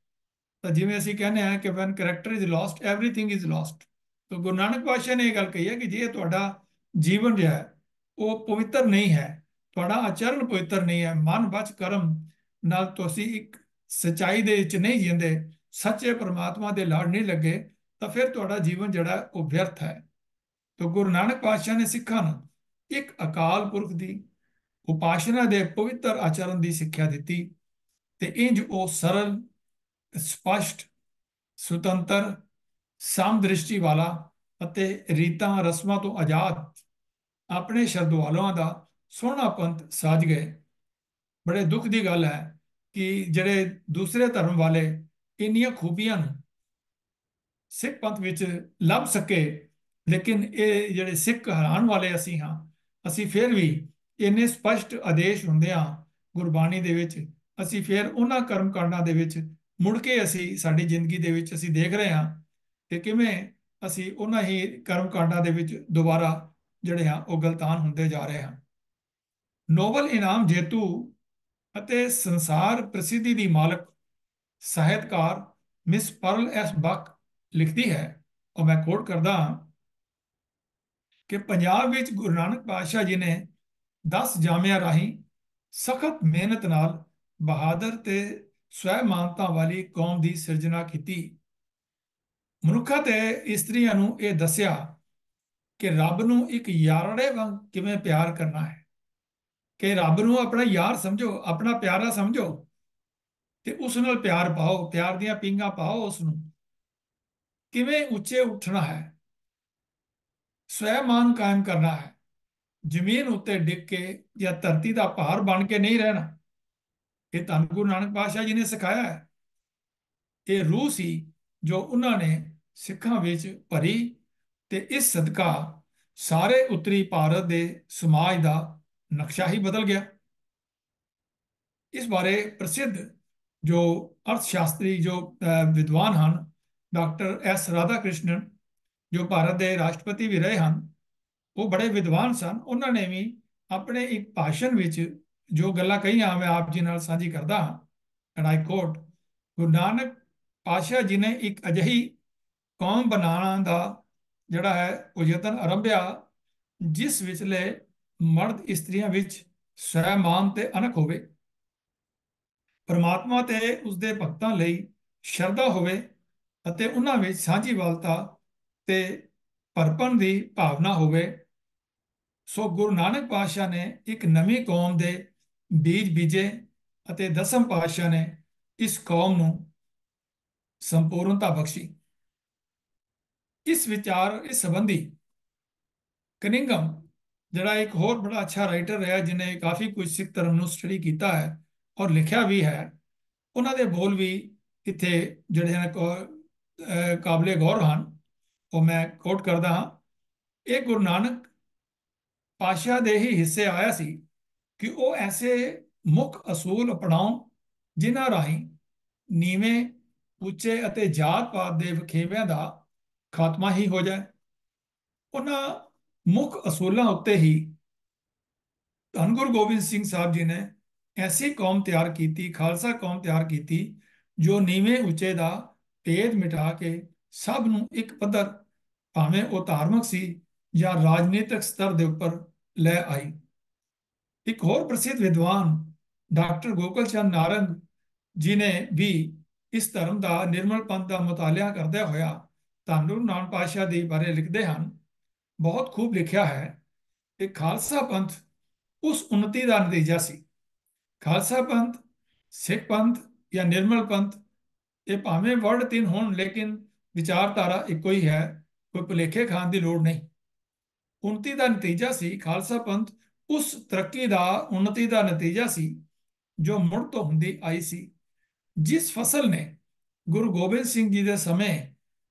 ਤਾਂ ਜਿਵੇਂ ਅਸੀਂ ਕਹਿੰਦੇ ਹਾਂ ਕਿ when character is lost everything is lost. ਤਾਂ ਗੁਰੂ ਨਾਨਕ ਪਾਤਸ਼ਾਹ ਨੇ ਇਹ ਗੱਲ ਕਹੀ ਹੈ ਕਿ ਜੇ ਤੁਹਾਡਾ ਜੀਵਨ ਜਿਹੜਾ ਹੈ ਉਹ ਪਵਿੱਤਰ ਨਹੀਂ ਹੈ, ਤੁਹਾਡਾ ਆਚਰਣ ਪਵਿੱਤਰ ਨਹੀਂ ਹੈ, ਮਨ ਵਚ ਕਰਮ ਨਾਲ ਤੁਸੀਂ ਇੱਕ ਸਚਾਈ ਦੇ ਵਿੱਚ ਨਹੀਂ ਜਿੰਦੇ, ਸੱਚੇ ਪ੍ਰਮਾਤਮਾ ਦੇ ਲੜ ਨਹੀਂ ਲੱਗੇ, ਤਾਂ ਫਿਰ ਤੁਹਾਡਾ ਜੀਵਨ ਜਿਹੜਾ ਉਹ ਵਿਅਰਥ ਹੈ। ਤਾਂ ਗੁਰੂ ਨਾਨਕ ਪਾਤਸ਼ਾਹ ਨੇ ਸਿੱਖਾਂ ਨੂੰ ਇੱਕ ਅਕਾਲ ਪੁਰਖ ਦੀ ਉਪਾਸਨਾ ਦੇ ਪਵਿੱਤਰ ਆਚਰਣ ਦੀ ਸਿੱਖਿਆ ਦਿੱਤੀ ਤੇ ਇੰਜ ਉਹ ਸਰਲ, ਸਪਸ਼ਟ, ਸੁਤੰਤਰ, ਸਮਦ੍ਰਿਸ਼ਟੀ ਵਾਲਾ ਅਤੇ ਰੀਤਾਂ ਰਸਮਾਂ ਤੋਂ ਆਜ਼ਾਦ ਆਪਣੇ ਸ਼ਰਧਾਲੂਆਂ ਦਾ ਸੋਹਣਾ ਪੰਥ ਸਾਜ ਗਏ। ਬੜੇ ਦੁੱਖ ਦੀ ਗੱਲ ਹੈ ਕਿ ਜਿਹੜੇ ਦੂਸਰੇ ਧਰਮ ਵਾਲੇ ਇੰਨੀਆਂ ਖੂਬੀਆਂ ਨੂੰ ਸਿੱਖ ਪੰਥ ਵਿੱਚ ਲੱਭ ਸਕੇ, ਲੇਕਿਨ ਇਹ ਜਿਹੜੇ ਸਿੱਖ ਕਹਾਣ ਵਾਲੇ ਅਸੀਂ ਹਾਂ, ਅਸੀਂ ਫਿਰ ਵੀ ਇੰਨੇ ਸਪਸ਼ਟ ਆਦੇਸ਼ ਹੁੰਦਿਆਂ ਗੁਰਬਾਣੀ ਦੇ ਵਿੱਚ ਅਸੀਂ ਫਿਰ ਉਹਨਾਂ ਕਰਮ ਕਾਂਡਾਂ ਦੇ ਵਿੱਚ ਮੁੜ ਕੇ ਅਸੀਂ ਸਾਡੀ ਜ਼ਿੰਦਗੀ ਦੇ ਵਿੱਚ ਅਸੀਂ ਦੇਖ ਰਹੇ ਹਾਂ ਕਿ ਕਿਵੇਂ ਅਸੀਂ ਉਹਨਾਂ ਹੀ ਕਰਮ ਕਾਂਡਾਂ ਦੇ ਵਿੱਚ ਦੁਬਾਰਾ ਜਿਹੜੇ ਆ ਉਹ ਗਲਤਾਨ ਹੁੰਦੇ ਜਾ ਰਹੇ ਹਾਂ। ਨੋਬਲ ਇਨਾਮ ਜੇਤੂ ਅਤੇ ਸੰਸਾਰ ਪ੍ਰਸਿੱਧੀ ਦੀ ਮਾਲਕ ਸਾਹਿਤਕਾਰ ਮਿਸ ਪਰਲ ਐਸ ਬਕ ਲਿਖਦੀ ਹੈ, ਔਰ ਮੈਂ ਕੋਟ ਕਰਦਾ ਹਾਂ ਕਿ ਪੰਜਾਬ ਵਿੱਚ ਗੁਰੂ ਨਾਨਕ ਪਾਤਸ਼ਾਹ ਜੀ ਨੇ 10 ਜਾਮਿਆਂ ਰਾਹੀਂ ਸਖਤ ਮਿਹਨਤ ਨਾਲ ਬਹਾਦਰ ਤੇ ਸਵੈ ਮਾਨਤਾ ਵਾਲੀ ਕੌਮ ਦੀ ਸਿਰਜਣਾ ਕੀਤੀ। ਮਨੁੱਖਾਂ ਤੇ ਇਸਤਰੀਆਂ ਨੂੰ ਇਹ ਦੱਸਿਆ ਕਿ ਰੱਬ ਨੂੰ ਇੱਕ ਯਾਰੜੇ ਵਾਂਗ ਕਿਵੇਂ ਪਿਆਰ ਕਰਨਾ ਹੈ, ਕਿ ਰੱਬ ਨੂੰ ਆਪਣਾ ਯਾਰ ਸਮਝੋ, ਆਪਣਾ ਪਿਆਰਾ ਸਮਝੋ ਤੇ ਉਸ ਨਾਲ ਪਿਆਰ ਪਾਓ, ਪਿਆਰ ਦੀਆਂ ਪੀਂਘਾਂ ਪਾਓ, ਉਸ ਨੂੰ ਕਿਵੇਂ ਉੱਚੇ ਉੱਠਣਾ ਹੈ, ਸਵੈਮਾਨ ਕਾਇਮ ਕਰਨਾ ਹੈ, ਜ਼ਮੀਨ ਉੱਤੇ ਡਿੱਗ ਕੇ ਜਾਂ ਧਰਤੀ ਦਾ ਭਾਰ ਬਣ ਕੇ ਨਹੀਂ ਰਹਿਣਾ। ਇਹ ਧੰਨ ਗੁਰੂ ਨਾਨਕ ਪਾਤਸ਼ਾਹ ਜੀ ਨੇ ਸਿਖਾਇਆ ਹੈ। ਇਹ ਰੂਹ ਸੀ ਜੋ ਉਹਨਾਂ ਨੇ ਸਿੱਖਾਂ ਵਿੱਚ ਭਰੀ ਤੇ ਇਸ ਸਦਕਾ ਸਾਰੇ ਉੱਤਰੀ ਭਾਰਤ ਦੇ ਸਮਾਜ ਦਾ ਨਕਸ਼ਾ ਹੀ ਬਦਲ ਗਿਆ। ਇਸ ਬਾਰੇ ਪ੍ਰਸਿੱਧ ਜੋ ਅਰਥ ਸ਼ਾਸਤਰੀ ਜੋ ਵਿਦਵਾਨ ਹਨ, ਡਾਕਟਰ ਐਸ ਰਾਧਾ ਕ੍ਰਿਸ਼ਨਨ, ਜੋ ਭਾਰਤ ਦੇ ਰਾਸ਼ਟਰਪਤੀ ਵੀ ਰਹੇ ਹਨ, ਉਹ ਬੜੇ ਵਿਦਵਾਨ ਸਨ। ਉਹਨਾਂ ਨੇ ਵੀ ਆਪਣੇ ਇੱਕ ਭਾਸ਼ਣ ਵਿੱਚ ਜੋ ਗੱਲਾਂ ਕਹੀਆਂ ਮੈਂ ਆਪ ਜੀ ਨਾਲ ਸਾਂਝੀ ਕਰਦਾ ਹਾਂ। ਐਂਡ ਆਈ ਕੋਟ, ਗੁਰੂ ਨਾਨਕ ਪਾਤਸ਼ਾਹ ਜੀ ਨੇ ਇੱਕ ਅਜਿਹੀ ਕੌਮ ਬਣਾਉਣ ਦਾ ਜਿਹੜਾ ਹੈ ਉਹ ਯਤਨ ਆਰੰਭਿਆ ਜਿਸ ਵਿਚਲੇ ਮਰਦ ਇਸਤਰੀਆਂ ਵਿੱਚ ਸਵੈਮਾਨ ਤੇ ਅਣਖ ਹੋਵੇ, ਪਰਮਾਤਮਾ ਤੇ ਉਸਦੇ ਭਗਤਾਂ ਲਈ ਸ਼ਰਧਾ ਹੋਵੇ ਅਤੇ ਉਹਨਾਂ ਵਿੱਚ ਸਾਂਝੀਵਾਲਤਾ ਤੇ ਭਰਪਣ ਦੀ ਭਾਵਨਾ ਹੋਵੇ। ਸੋ ਗੁਰੂ ਨਾਨਕ ਪਾਤਸ਼ਾਹ ਨੇ ਇੱਕ ਨਵੀਂ ਕੌਮ ਦੇ ਬੀਜ ਬੀਜੇ ਅਤੇ ਦਸਮ ਪਾਤਸ਼ਾਹ ਨੇ ਇਸ ਕੌਮ ਨੂੰ ਸੰਪੂਰਨਤਾ ਬਖਸ਼ੀ। ਇਸ ਸੰਬੰਧੀ ਕਨਿੰਗਮ ਜਿਹੜਾ ਇੱਕ ਹੋਰ ਬੜਾ ਅੱਛਾ ਰਾਈਟਰ ਰਿਹਾ, ਜਿਨੇ ਕਾਫੀ ਕੁਝ ਸਿੱਖ ਧਰਮ ਨੂੰ ਸਟੱਡੀ ਕੀਤਾ ਹੈ ਔਰ ਲਿਖਿਆ ਵੀ ਹੈ, ਉਹਨਾਂ ਦੇ ਬੋਲ ਵੀ ਇੱਥੇ ਜਿਹੜੇ ਹਨ ਕਾਬਲੇ ਗੌਰ ਹਨ। ਉਹ ਮੈਂ ਕੋਟ ਕਰਦਾ ਹਾਂ, ਇਹ ਗੁਰੂ ਨਾਨਕ ਪਾਤਸ਼ਾਹ ਦੇ ਹੀ ਹਿੱਸੇ ਆਇਆ ਸੀ ਕਿ ਉਹ ਐਸੇ ਮੁੱਖ ਅਸੂਲ ਅਪਣਾਉਣ ਜਿਨ੍ਹਾਂ ਰਾਹੀਂ ਨੀਵੇਂ, ਉੱਚੇ ਅਤੇ ਜਾਤ ਪਾਤ ਦੇ ਵਖੇਵਿਆਂ ਦਾ ਖਾਤਮਾ ਹੀ ਹੋ ਜਾਏ। ਉਹਨਾਂ ਮੁੱਖ ਅਸੂਲਾਂ ਉੱਤੇ ਹੀ ਧੰਨ ਗੁਰੂ ਗੋਬਿੰਦ ਸਿੰਘ ਸਾਹਿਬ ਜੀ ਨੇ ਐਸੀ ਕੌਮ ਤਿਆਰ ਕੀਤੀ, ਖਾਲਸਾ ਕੌਮ ਤਿਆਰ ਕੀਤੀ, ਜੋ ਨੀਵੇਂ ਉੱਚੇ ਦਾ ਭੇਦ ਮਿਟਾ ਕੇ ਸਭ ਨੂੰ ਇੱਕ ਪੱਧਰ, ਭਾਵੇਂ ਉਹ ਧਾਰਮਿਕ ਸੀ ਜਾਂ ਰਾਜਨੀਤਿਕ ਸਤਰ ਦੇ ਉੱਪਰ ਲੈ ਆਈ। ਇੱਕ ਹੋਰ ਪ੍ਰਸਿੱਧ ਵਿਦਵਾਨ ਡਾਕਟਰ ਗੋਕਲ ਚੰਦ ਨਾਰੰਗ ਜੀ ਨੇ ਵੀ ਇਸ ਧਰਮ ਦਾ ਨਿਰਮਲ ਪੰਥ ਦਾ ਮੁਤਾਲਿਆ ਕਰਦਿਆਂ ਹੋਇਆ ਧੰਨ ਗੁਰੂ ਨਾਨਕ ਪਾਤਸ਼ਾਹ ਦੇ ਬਾਰੇ ਲਿਖਦੇ ਹਨ, ਬਹੁਤ ਖੂਬ ਲਿਖਿਆ ਹੈ ਕਿ ਖਾਲਸਾ ਪੰਥ ਉਸ ਉન્નਤੀ ਦਾ ਨਤੀਜਾ ਸੀ। ਖਾਲਸਾ ਪੰਥ, ਸਿੱਖ ਪੰਥ ਜਾਂ ਨਿਰਮਲ ਪੰਥ, ਇਹ ਭਾਵੇਂ ਵਰਡ ਤਿੰਨ ਹੋਣ, ਲੇਕਿਨ ਵਿਚਾਰਧਾਰਾ ਇੱਕੋ ਹੀ ਹੈ। ਕੋਈ ਭੁਲੇਖੇ ਖਾਣ ਦੀ ਲੋੜ ਨਹੀਂ। ਉન્નਤੀ ਦਾ ਨਤੀਜਾ ਸੀ। ਖਾਲਸਾ ਪੰਥ ਉਸ ਤਰੱਕੀ ਦਾ, ਉન્નਤੀ ਦਾ ਨਤੀਜਾ ਸੀ ਜੋ ਮੁੜ ਤੋਂ ਹੁੰਦੀ ਆਈ ਸੀ। ਜਿਸ ਫਸਲ ਨੇ ਗੁਰੂ ਗੋਬਿੰਦ ਸਿੰਘ ਜੀ ਦੇ ਸਮੇਂ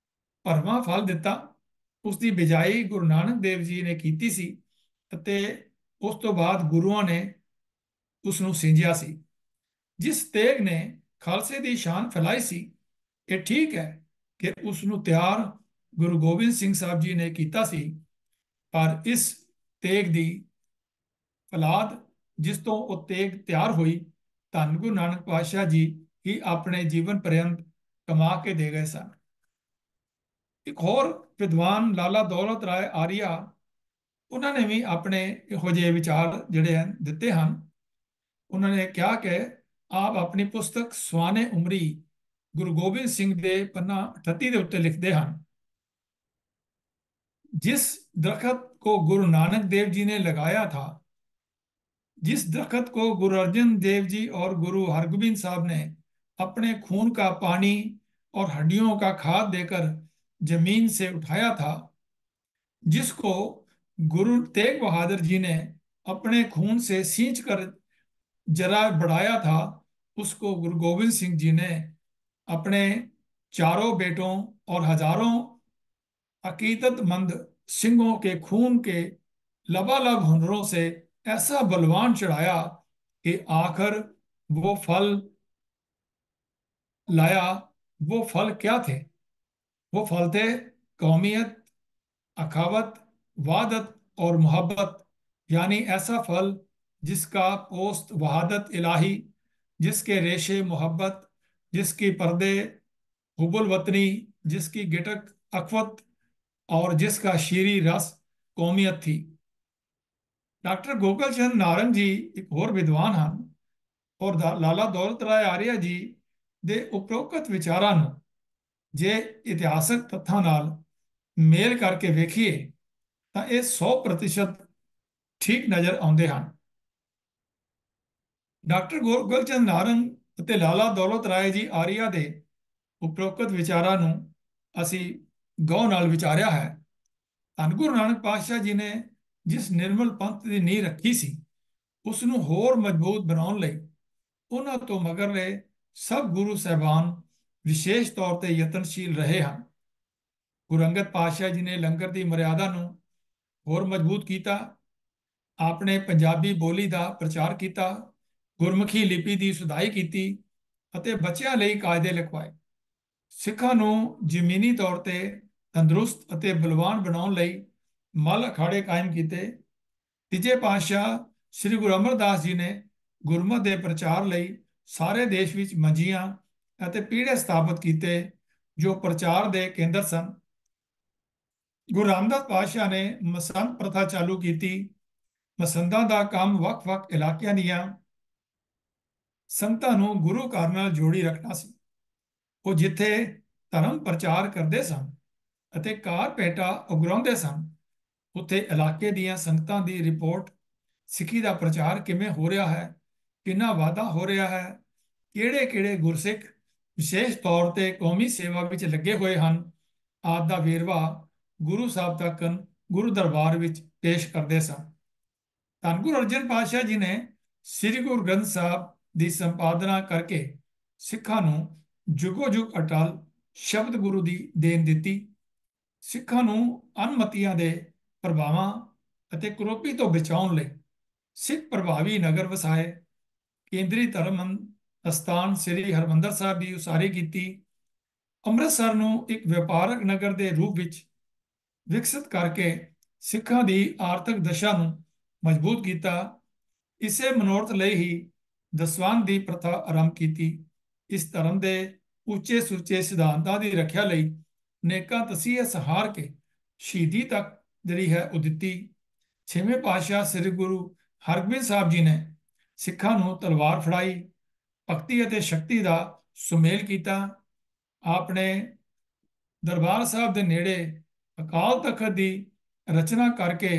ਭਰਵਾਂ ਫਲ ਦਿੱਤਾ, ਉਸ ਦੀ ਬਿਜਾਈ ਗੁਰੂ ਨਾਨਕ ਦੇਵ ਜੀ ਨੇ ਕੀਤੀ ਸੀ ਅਤੇ ਉਸ ਤੋਂ ਬਾਅਦ ਗੁਰੂਆਂ ਨੇ ਉਸ ਨੂੰ ਸਿੰਜਿਆ ਸੀ। ਜਿਸ ਤੇਗ ਨੇ ਖਾਲਸੇ ਦੀ ਸ਼ਾਨ ਫੈਲਾਈ ਸੀ, ਇਹ ਠੀਕ ਹੈ ਕਿ ਉਸ ਨੂੰ ਤਿਆਰ ਗੁਰੂ ਗੋਬਿੰਦ ਸਿੰਘ ਸਾਹਿਬ ਜੀ ਨੇ ਕੀਤਾ ਸੀ, ਪਰ ਇਸ ਤੇਗ ਦੀ ਫਲਾਦ, ਜਿਸ ਤੋਂ ਉਹ ਤੇਗ ਤਿਆਰ ਹੋਈ, ਧੰਨ ਗੁਰੂ ਨਾਨਕ ਪਾਤਸ਼ਾਹ ਜੀ ਹੀ ਆਪਣੇ ਜੀਵਨ ਪਰਯੰਤ ਕਮਾ ਕੇ ਦੇ ਗਏ ਸਨ। ਇੱਕ ਹੋਰ ਵਿਦਵਾਨ ਲਾਲਾ ਦੌਲਤ ਰਾਏ ਆਰੀਆ, ਉਹਨਾਂ ਨੇ ਵੀ ਆਪਣੇ ਇਹੋ ਜਿਹੇ ਵਿਚਾਰ ਜਿਹੜੇ ਹਨ ਦਿੱਤੇ ਹਨ। ਉਹਨਾਂ ਨੇ ਕਿਹਾ ਕਿ ਆਪ ਆਪਣੀ ਪੁਸਤਕ ਸਵਾਨੇ ਉਮਰੀ ਗੁਰੂ ਗੋਬਿੰਦ ਸਿੰਘ ਦੇ ਪੰਨਾ 38 ਦੇ ਉੱਤੇ ਲਿਖਦੇ ਹਨ, जिस दरख्त को गुरु नानक देव जी ने लगाया था, जिस दरख्त को गुरु अर्जन देव जी और गुरु हरगोबिंद साहब ने अपने खून का पानी और हड्डियों का खाद देकर जमीन से उठाया था, जिसको गुरु तेग बहादुर जी ने अपने खून से सींच कर जरा बढ़ाया था, उसको गुरु गोविंद सिंह जी ने अपने चारों बेटों और हजारों अकीदतमंद सिंहों के खून के लबालब हुनरों से ऐसा बलवान चढ़ाया कि आखिर वो फल लाया। वो फल क्या थे? वो फल थे कौमियत, अखावत, वादत और मोहब्बत। यानी ऐसा फल जिसका पोस्त वहादत इलाही, जिसके रेशे मोहब्बत, जिसकी पर्दे हुबुल वतनी, जिसकी गिटक अखवत और जिसका शीरी रस कौमियत थी। डॉक्टर गोपाल चंद नारंग जी एक होर विद्वान ਹਨ और ਲਾਲਾ ਦੌਲਤ ਰਾਏ ਆਰੀਆ ਜੀ ਦੇ ਉਪਰੋਕਤ ਵਿਚਾਰਾਂ ਨੂੰ ਜੇ ਇਤਿਹਾਸਕ ਤੱਥਾਂ ਨਾਲ ਮੇਲ ਕਰਕੇ ਵੇਖੀਏ ਤਾਂ ਇਹ 100% ਠੀਕ ਨਜ਼ਰ ਆਉਂਦੇ ਹਨ। ਡਾਕਟਰ ਗੋਪਾਲ ਚੰਦ ਨਾਰੰਗ ਅਤੇ ਲਾਲਾ ਦੌਲਤ ਰਾਏ ਜੀ ਆਰੀਆ ਦੇ ਉਪਰੋਕਤ ਵਿਚਾਰਾਂ ਨੂੰ ਅਸੀਂ ਗੌਰ ਨਾਲ ਵਿਚਾਰਿਆ ਹੈ। ਧੰਨ ਗੁਰੂ ਨਾਨਕ ਪਾਤਸ਼ਾਹ ਜੀ ਨੇ ਜਿਸ ਨਿਰਮਲ ਪੰਥ ਦੀ ਨੀਂਹ ਰੱਖੀ ਸੀ, ਉਸ ਨੂੰ ਹੋਰ ਮਜ਼ਬੂਤ ਬਣਾਉਣ ਲਈ ਉਹਨਾਂ ਤੋਂ ਮਗਰਲੇ ਸਭ ਗੁਰੂ ਸਾਹਿਬਾਨ ਵਿਸ਼ੇਸ਼ ਤੌਰ ਤੇ ਯਤਨਸ਼ੀਲ ਰਹੇ ਹਨ। ਗੁਰੂ ਅੰਗਦ ਪਾਤਸ਼ਾਹ ਜੀ ਨੇ ਲੰਗਰ ਦੀ ਮਰਿਆਦਾ ਨੂੰ ਹੋਰ ਮਜ਼ਬੂਤ ਕੀਤਾ, ਆਪਣੇ ਪੰਜਾਬੀ ਬੋਲੀ ਦਾ ਪ੍ਰਚਾਰ ਕੀਤਾ, ਗੁਰਮੁਖੀ ਲਿਪੀ ਦੀ ਸੁਧਾਈ ਕੀਤੀ ਅਤੇ ਬੱਚਿਆਂ ਲਈ ਕਾਇਦੇ ਲਿਖਵਾਏ। ਸਿੱਖਾਂ ਨੂੰ ਜ਼ਮੀਨੀ ਤੌਰ ਤੇ ਤੰਦਰੁਸਤ ਅਤੇ ਬਲਵਾਨ ਬਣਾਉਣ ਲਈ ਮੱਲ ਅਖਾੜੇ ਕਾਇਮ ਕੀਤੇ। ਤੀਜੇ ਪਾਤਸ਼ਾਹ ਸ੍ਰੀ ਗੁਰੂ ਅਮਰਦਾਸ ਜੀ ਨੇ ਗੁਰਮਤਿ ਦੇ ਪ੍ਰਚਾਰ ਲਈ ਸਾਰੇ ਦੇਸ਼ ਵਿੱਚ ਮੰਜੀਆਂ ਅਤੇ ਪੀੜ੍ਹੇ ਸਥਾਪਿਤ ਕੀਤੇ ਜੋ ਪ੍ਰਚਾਰ ਦੇ ਕੇਂਦਰ ਸਨ। ਗੁਰੂ ਰਾਮਦਾਸ ਪਾਤਸ਼ਾਹ ਨੇ ਮਸੰਦ ਪ੍ਰਥਾ ਚਾਲੂ ਕੀਤੀ। ਮਸੰਦਾਂ ਦਾ ਕੰਮ ਵੱਖ-ਵੱਖ ਇਲਾਕਿਆਂ ਦੀਆਂ ਸੰਗਤਾਂ ਨੂੰ ਗੁਰੂ ਘਰ ਨਾਲ ਜੋੜੀ ਰੱਖਣਾ ਸੀ। ਉਹ ਜਿੱਥੇ ਧਰਮ ਪ੍ਰਚਾਰ ਕਰਦੇ ਸਨ ਅਤੇ ਕਾਰ ਭੇਟਾ ਉਗਰਾਉਂਦੇ ਸਨ, ਉੱਥੇ ਇਲਾਕੇ ਦੀਆਂ ਸੰਗਤਾਂ ਦੀ ਰਿਪੋਰਟ, ਸਿੱਖੀ ਦਾ ਪ੍ਰਚਾਰ ਕਿਵੇਂ ਹੋ ਰਿਹਾ ਹੈ, ਕਿੰਨਾ ਵਾਧਾ ਹੋ ਰਿਹਾ ਹੈ, ਕਿਹੜੇ-ਕਿਹੜੇ ਗੁਰਸਿੱਖ ਵਿਸ਼ੇਸ਼ ਤੌਰ ਤੇ ਕੌਮੀ ਸੇਵਾ ਵਿੱਚ ਲੱਗੇ ਹੋਏ ਹਨ, ਆਦਿ ਦਾ ਵੇਰਵਾ ਗੁਰੂ ਸਾਹਿਬ ਤੱਕ ਗੁਰੂ ਦਰਬਾਰ ਵਿੱਚ ਪੇਸ਼ ਕਰਦੇ ਸਨ। ਧੰਨ ਗੁਰੂ ਅਰਜਨ ਪਾਤਸ਼ਾਹ ਜੀ ਨੇ ਸ੍ਰੀ ਗੁਰੂ ਗ੍ਰੰਥ ਸਾਹਿਬ ਦੀ ਸੰਪਾਦਨਾ ਕਰਕੇ ਸਿੱਖਾਂ ਨੂੰ ਜੁਗੋ ਜੁਗ ਅਟਲ ਸ਼ਬਦ ਗੁਰੂ ਦੀ ਦੇਣ ਦਿੱਤੀ। ਸਿੱਖਾਂ ਨੂੰ ਅਨਮਤੀਆਂ ਦੇ ਪ੍ਰਭਾਵਾਂ ਅਤੇ ਕੁਰੂਪੀ ਤੋਂ ਬਚਾਉਣ ਲਈ ਸਿੱਖ ਪ੍ਰਭਾਵੀ ਨਗਰ ਵਸਾਏ। ਕੇਂਦਰੀ ਧਰਮ ਅਸਥਾਨ ਸ੍ਰੀ ਹਰਿਮੰਦਰ ਸਾਹਿਬ ਦੀ ਉਸਾਰੀ ਕੀਤੀ। ਅੰਮ੍ਰਿਤਸਰ ਨੂੰ ਇੱਕ ਵਪਾਰਕ ਨਗਰ ਦੇ ਰੂਪ ਵਿੱਚ ਵਿਕਸਿਤ ਕਰਕੇ ਸਿੱਖਾਂ ਦੀ ਆਰਥਿਕ ਦਸ਼ਾ ਨੂੰ ਮਜ਼ਬੂਤ ਕੀਤਾ। ਇਸੇ ਮਨੋਰਥ ਲਈ ਹੀ ਦਸਵੰਧ ਦੀ ਪ੍ਰਥਾ ਆਰੰਭ ਕੀਤੀ। ਇਸ ਧਰਮ ਦੇ ਉੱਚੇ ਸੁੱਚੇ ਸਿਧਾਂਤਾਂ ਦੀ ਰੱਖਿਆ ਲਈ ਨੇਕਾਂ ਤਸੀਹੇ ਸਹਾਰ ਕੇ ਸ਼ਹੀਦੀ ਤੱਕ ਜਿਹੜੀ ਹੈ ਉਹ ਦਿੱਤੀ। ਛੇਵੇਂ ਪਾਤਸ਼ਾਹ ਸ੍ਰੀ ਗੁਰੂ ਹਰਗੋਬਿੰਦ ਸਾਹਿਬ ਜੀ ਨੇ ਸਿੱਖਾਂ ਨੂੰ ਤਲਵਾਰ ਫੜਾਈ, ਭਗਤੀ ਅਤੇ ਸ਼ਕਤੀ ਦਾ ਸੁਮੇਲ ਕੀਤਾ। ਆਪਨੇ ਦਰਬਾਰ ਸਾਹਿਬ ਦੇ ਨੇੜੇ ਅਕਾਲ ਤਖਤ ਦੀ ਰਚਨਾ ਕਰਕੇ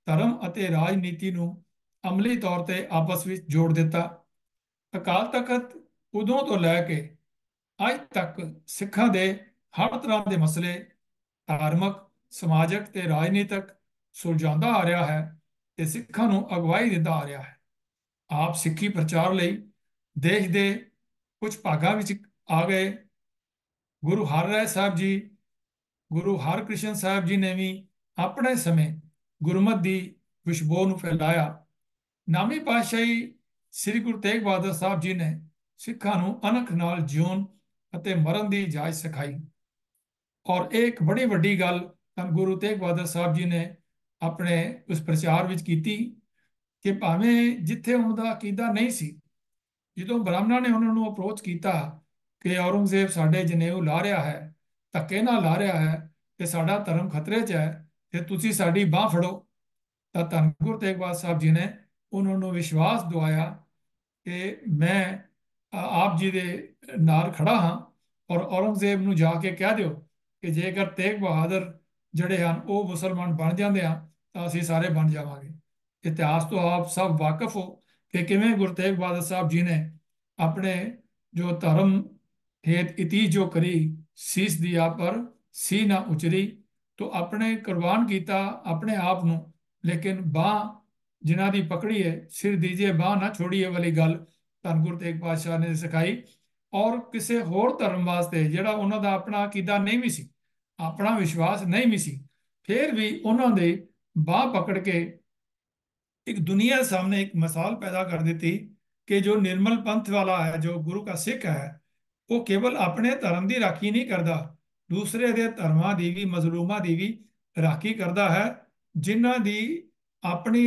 ਧਰਮ ਅਤੇ ਰਾਜਨੀਤੀ ਨੂੰ ਅਮਲੀ ਤੌਰ ਤੇ ਆਪਸ ਵਿੱਚ ਜੋੜ ਦਿੱਤਾ। ਅਕਾਲ ਤਖਤ ਉਦੋਂ ਤੋਂ ਲੈ ਕੇ ਅੱਜ ਤੱਕ ਸਿੱਖਾਂ ਦੇ ਹਰ ਤਰ੍ਹਾਂ ਦੇ ਮਸਲੇ ਧਾਰਮਿਕ, ਸਮਾਜਿਕ ਤੇ ਰਾਜਨੀਤਿਕ ਸੁਲਝਾਉਂਦਾ ਆ ਰਿਹਾ ਹੈ ਤੇ ਸਿੱਖਾਂ ਨੂੰ ਅਗਵਾਈ ਦਿੰਦਾ ਆ ਰਿਹਾ ਹੈ। ਆਪ ਸਿੱਖੀ ਪ੍ਰਚਾਰ ਲਈ ਦੇਸ਼ ਦੇ ਕੁਝ ਭਾਗਾਂ ਵਿੱਚ ਆ ਗਏ। ਗੁਰੂ ਹਰਿਰਾਏ ਸਾਹਿਬ ਜੀ, ਗੁਰੂ ਹਰਕ੍ਰਿਸ਼ਨ ਸਾਹਿਬ ਜੀ ਨੇ ਵੀ ਆਪਣੇ ਸਮੇਂ ਗੁਰਮਤਿ ਦੀ ਖੁਸ਼ਬੂ ਨੂੰ ਫੈਲਾਇਆ। ਨੌਵੀਂ ਪਾਤਸ਼ਾਹੀ ਸ੍ਰੀ ਗੁਰੂ ਤੇਗ ਬਹਾਦਰ ਸਾਹਿਬ ਜੀ ਨੇ ਸਿੱਖਾਂ ਨੂੰ ਅਣਖ ਨਾਲ ਜਿਉਣ ਅਤੇ ਮਰਨ ਦੀ ਜਾਚ ਸਿਖਾਈ। ਔਰ ਇਹ ਇੱਕ ਬੜੀ ਵੱਡੀ ਗੱਲ ਧੰਨ ਗੁਰੂ ਤੇਗ ਬਹਾਦਰ ਸਾਹਿਬ ਜੀ ਨੇ ਆਪਣੇ ਉਸ ਪ੍ਰਚਾਰ ਵਿੱਚ ਕੀਤੀ ਕਿ ਭਾਵੇਂ ਜਿੱਥੇ ਉਹਨਾਂ ਦਾ ਅਕੀਦਾ ਨਹੀਂ ਸੀ, ਜਦੋਂ ਬ੍ਰਾਹਮਣਾਂ ਨੇ ਉਹਨਾਂ ਨੂੰ ਅਪਰੋਚ ਕੀਤਾ ਕਿ ਔਰੰਗਜ਼ੇਬ ਸਾਡੇ ਜਨੇਊ ਲਾ ਰਿਹਾ ਹੈ, ਧੱਕੇ ਨਾਲ ਲਾ ਰਿਹਾ ਹੈ ਤੇ ਸਾਡਾ ਧਰਮ ਖਤਰੇ 'ਚ ਹੈ, ਤੇ ਤੁਸੀਂ ਸਾਡੀ ਬਾਹ ਫੜੋ, ਤਾਂ ਧੰਨ ਗੁਰੂ ਤੇਗ ਬਹਾਦਰ ਸਾਹਿਬ ਜੀ ਨੇ ਉਹਨਾਂ ਨੂੰ ਵਿਸ਼ਵਾਸ ਦਿਵਾਇਆ ਕਿ ਮੈਂ ਆਪ ਜੀ ਦੇ ਨਾਲ ਖੜਾ ਹਾਂ। ਔਰ ਔਰੰਗਜ਼ੇਬ ਨੂੰ ਜਾ ਕੇ ਕਹਿ ਦਿਓ ਕਿ ਜੇਕਰ ਤੇਗ ਬਹਾਦਰ ਜਿਹੜੇ ਹਨ ਉਹ ਮੁਸਲਮਾਨ ਬਣ ਜਾਂਦੇ ਆ ਤਾਂ ਅਸੀਂ ਸਾਰੇ ਬਣ ਜਾਵਾਂਗੇ। ਇਤਿਹਾਸ ਤੋਂ ਆਪ ਸਭ ਵਾਕਿਫ ਹੋ ਕਿ ਕਿਵੇਂ ਗੁਰੂ ਤੇਗ ਬਹਾਦਰ ਸਾਹਿਬ ਜੀ ਨੇ ਆਪਣੇ ਜੋ ਧਰਮ ਹੇਤ ਇਤੀ ਜੋ ਕਰੀ ਸੀਸ ਦਿਆ ਪਰ ਸੀ ਨਾ ਉਚਰੀ, ਤੋਂ ਆਪਣੇ ਕੁਰਬਾਨ ਕੀਤਾ ਆਪਣੇ ਆਪ ਨੂੰ, ਲੇਕਿਨ ਬਾਹ ਜਿਨ੍ਹਾਂ ਦੀ ਪਕੜੀ ਹੈ ਸਿਰ ਦੀਜੇ ਬਾਹ ਨਾ ਛੋੜੀਏ ਵਾਲੀ ਗੱਲ ਧੰਨ ਗੁਰੂ ਤੇਗ ਪਾਤਸ਼ਾਹ ਨੇ ਸਿਖਾਈ। ਔਰ ਕਿਸੇ ਹੋਰ ਧਰਮ ਵਾਸਤੇ ਜਿਹੜਾ ਉਹਨਾਂ ਦਾ ਆਪਣਾ ਅਕੀਦਾ ਨਹੀਂ ਵੀ ਸੀ, ਆਪਣਾ ਵਿਸ਼ਵਾਸ ਨਹੀਂ ਵੀ ਸੀ, ਫਿਰ ਵੀ ਉਹਨਾਂ ਦੇ ਬਾਹ ਪਕੜ ਕੇ ਇੱਕ ਦੁਨੀਆ सामने एक मिसाल पैदा कर दी थी कि जो निर्मल पंथ वाला है, जो गुरु का सिख है, वो केवल अपने धर्म की राखी नहीं करता, दूसरे दे धर्मां दी भी मजलूमां दी भी राखी करता है, जिन्हां दी अपनी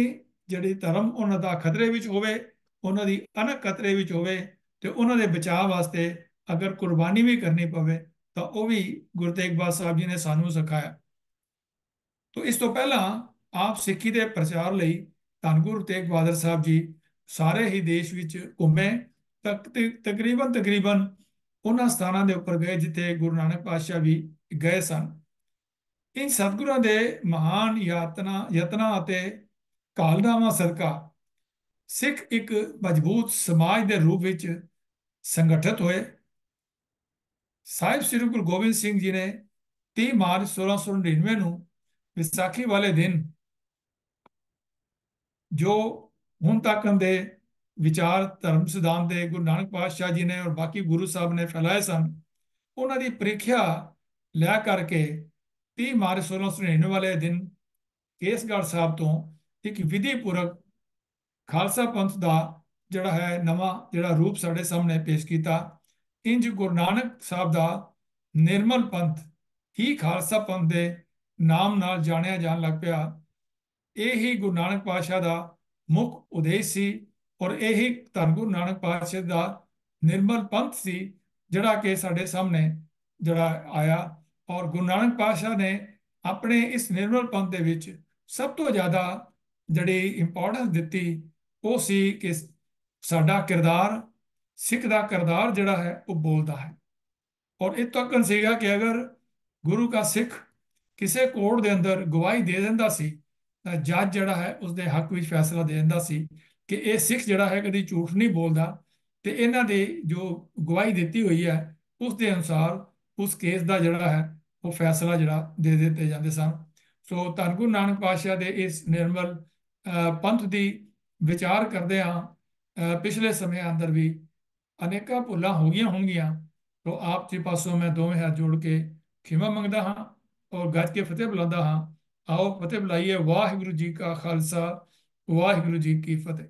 ਜਿਹੜੀ ਧਰਮ ਉਹਨਾਂ ਦਾ ਖਤਰੇ ਵਿੱਚ ਹੋਵੇ, ਉਹਨਾਂ ਦੀ ਅਣਖ ਖਤਰੇ ਵਿੱਚ ਹੋਵੇ ਤੇ ਉਹਨਾਂ ਦੇ ਬਚਾਅ ਵਾਸਤੇ ਅਗਰ ਕੁਰਬਾਨੀ ਵੀ ਕਰਨੀ ਪਵੇ ਤਾਂ ਉਹ ਵੀ ਗੁਰੂ ਤੇਗ ਬਹਾਦਰ ਸਾਹਿਬ ਜੀ ਨੇ ਸਾਨੂੰ ਸਿਖਾਇਆ। ਤੋਂ ਇਸ ਤੋਂ ਪਹਿਲਾਂ ਆਪ ਸਿੱਖੀ ਦੇ ਪ੍ਰਚਾਰ ਲਈ ਧੰਨ ਗੁਰੂ ਤੇਗ ਬਹਾਦਰ ਸਾਹਿਬ ਜੀ ਸਾਰੇ ਹੀ ਦੇਸ਼ ਵਿੱਚ ਘੁੰਮੇ। ਤਕਰੀਬਨ ਉਹਨਾਂ ਸਥਾਨਾਂ ਦੇ ਉੱਪਰ ਗਏ ਜਿੱਥੇ ਗੁਰੂ ਨਾਨਕ ਪਾਤਸ਼ਾਹ ਵੀ ਗਏ ਸਨ। ਇਨ ਸਤਿਗੁਰਾਂ ਦੇ ਮਹਾਨ ਯਤਨਾਂ ਅਤੇ ਕਾਲਨਾਵਾਂ ਸਦਕਾ ਸਿੱਖ ਇੱਕ ਮਜ਼ਬੂਤ ਸਮਾਜ ਦੇ ਰੂਪ ਵਿੱਚ ਸੰਗਠਿਤ ਹੋਏ। ਸਾਹਿਬ ਸ੍ਰੀ ਗੁਰੂ ਗੋਬਿੰਦ ਸਿੰਘ ਜੀ ਨੇ 30 ਮਾਰਚ 1699 ਨੂੰ ਵਿਸਾਖੀ ਵਾਲੇ ਦਿਨ ਜੋ ਹੁਣ ਤੱਕ ਦੇ ਵਿਚਾਰ ਧਰਮ ਸਿਧਾਂਤ ਦੇ ਗੁਰੂ ਨਾਨਕ ਪਾਤਸ਼ਾਹ ਜੀ ਨੇ ਔਰ ਬਾਕੀ ਗੁਰੂ ਸਾਹਿਬ ਨੇ ਫੈਲਾਏ ਸਨ, ਉਹਨਾਂ ਦੀ ਪ੍ਰੀਖਿਆ ਲੈ ਕਰਕੇ 30 ਮਾਰਚ 1699 ਵਾਲੇ ਦਿਨ ਕੇਸਗੜ੍ਹ ਸਾਹਿਬ ਤੋਂ ਇੱਕ ਵਿਧੀ ਪੂਰਵਕ ਖਾਲਸਾ ਪੰਥ ਦਾ ਜਿਹੜਾ ਹੈ ਨਵਾਂ ਜਿਹੜਾ ਰੂਪ ਸਾਡੇ ਸਾਹਮਣੇ ਪੇਸ਼ ਕੀਤਾ। ਇੰਜ ਗੁਰੂ ਨਾਨਕ ਸਾਹਿਬ ਦਾ ਨਿਰਮਲ ਪੰਥ ਹੀ ਖਾਲਸਾ ਪੰਥ ਦੇ ਨਾਮ ਨਾਲ ਜਾਣਿਆ ਜਾਣ ਲੱਗ ਪਿਆ। ਇਹ ਹੀ ਗੁਰੂ ਨਾਨਕ ਪਾਤਸ਼ਾਹ ਦਾ ਮੁੱਖ ਉਦੇਸ਼ ਸੀ ਔਰ ਇਹ ਹੀ ਧੰਨ ਗੁਰੂ ਨਾਨਕ ਪਾਤਸ਼ਾਹ ਦਾ ਨਿਰਮਲ ਪੰਥ ਸੀ ਜਿਹੜਾ ਕਿ ਸਾਡੇ ਸਾਹਮਣੇ ਜਿਹੜਾ ਆਇਆ। ਔਰ ਗੁਰੂ ਨਾਨਕ ਪਾਤਸ਼ਾਹ ਨੇ ਆਪਣੇ ਇਸ ਨਿਰਮਲ ਪੰਥ ਦੇ ਵਿੱਚ ਸਭ ਤੋਂ ਜ਼ਿਆਦਾ ਜਿਹੜੀ ਇੰਪੋਰਟੈਂਸ ਦਿੱਤੀ ਉਹ ਸੀ ਕਿ ਸਾਡਾ ਕਿਰਦਾਰ, ਸਿੱਖ ਦਾ ਕਿਰਦਾਰ ਜਿਹੜਾ ਹੈ ਉਹ ਬੋਲਦਾ ਹੈ। ਔਰ ਇਹ ਤੱਕ ਸੀਗਾ ਕਿ ਅਗਰ ਗੁਰੂ ਦਾ ਸਿੱਖ ਕਿਸੇ ਕੋਰਟ ਦੇ ਅੰਦਰ ਗਵਾਹੀ ਦੇ ਦਿੰਦਾ ਸੀ ਤਾਂ ਜੱਜ ਜਿਹੜਾ ਹੈ ਉਸਦੇ ਹੱਕ ਵਿੱਚ ਫੈਸਲਾ ਦੇ ਦਿੰਦਾ ਸੀ ਕਿ ਇਹ ਸਿੱਖ ਜਿਹੜਾ ਹੈ ਕਦੀ ਝੂਠ ਨਹੀਂ ਬੋਲਦਾ ਤੇ ਇਹਨਾਂ ਦੇ ਜੋ ਗਵਾਹੀ ਦਿੱਤੀ ਹੋਈ ਹੈ ਉਸ ਦੇ ਅਨੁਸਾਰ ਉਸ ਕੇਸ ਦਾ ਜਿਹੜਾ ਹੈ ਉਹ ਫੈਸਲਾ ਜਿਹੜਾ ਦੇ ਦਿੱਤੇ ਜਾਂਦੇ ਸਨ। ਸੋ ਧੰਨ ਗੁਰੂ ਨਾਨਕ ਪਾਤਸ਼ਾਹ ਦੇ ਇਸ ਨਿਰਮਲ ਪੰਥ ਦੀ ਵਿਚਾਰ ਕਰਦੇ ਹਾਂ ਪਿਛਲੇ ਸਮੇਂ ਅੰਦਰ ਵੀ ਅਨੇਕਾਂ ਭੁੱਲਾਂ ਹੋ ਗਈਆਂ ਹੋਣਗੀਆਂ। ਤੋ ਆਪ ਜੀ ਪਾਸੋਂ ਮੈਂ ਦੋਵੇਂ ਹੱਥ ਜੋੜ ਕੇ ਖਿਮਾ ਮੰਗਦਾ ਹਾਂ ਔਰ ਗੱਜ ਕੇ ਫਤਿਹ ਬੁਲਾਉਂਦਾ ਹਾਂ। ਆਓ ਫਤਿਹ ਬੁਲਾਈਏ। ਵਾਹਿਗੁਰੂ ਜੀ ਕਾ ਖਾਲਸਾ, ਵਾਹਿਗੁਰੂ ਜੀ ਕੀ ਫਤਿਹ।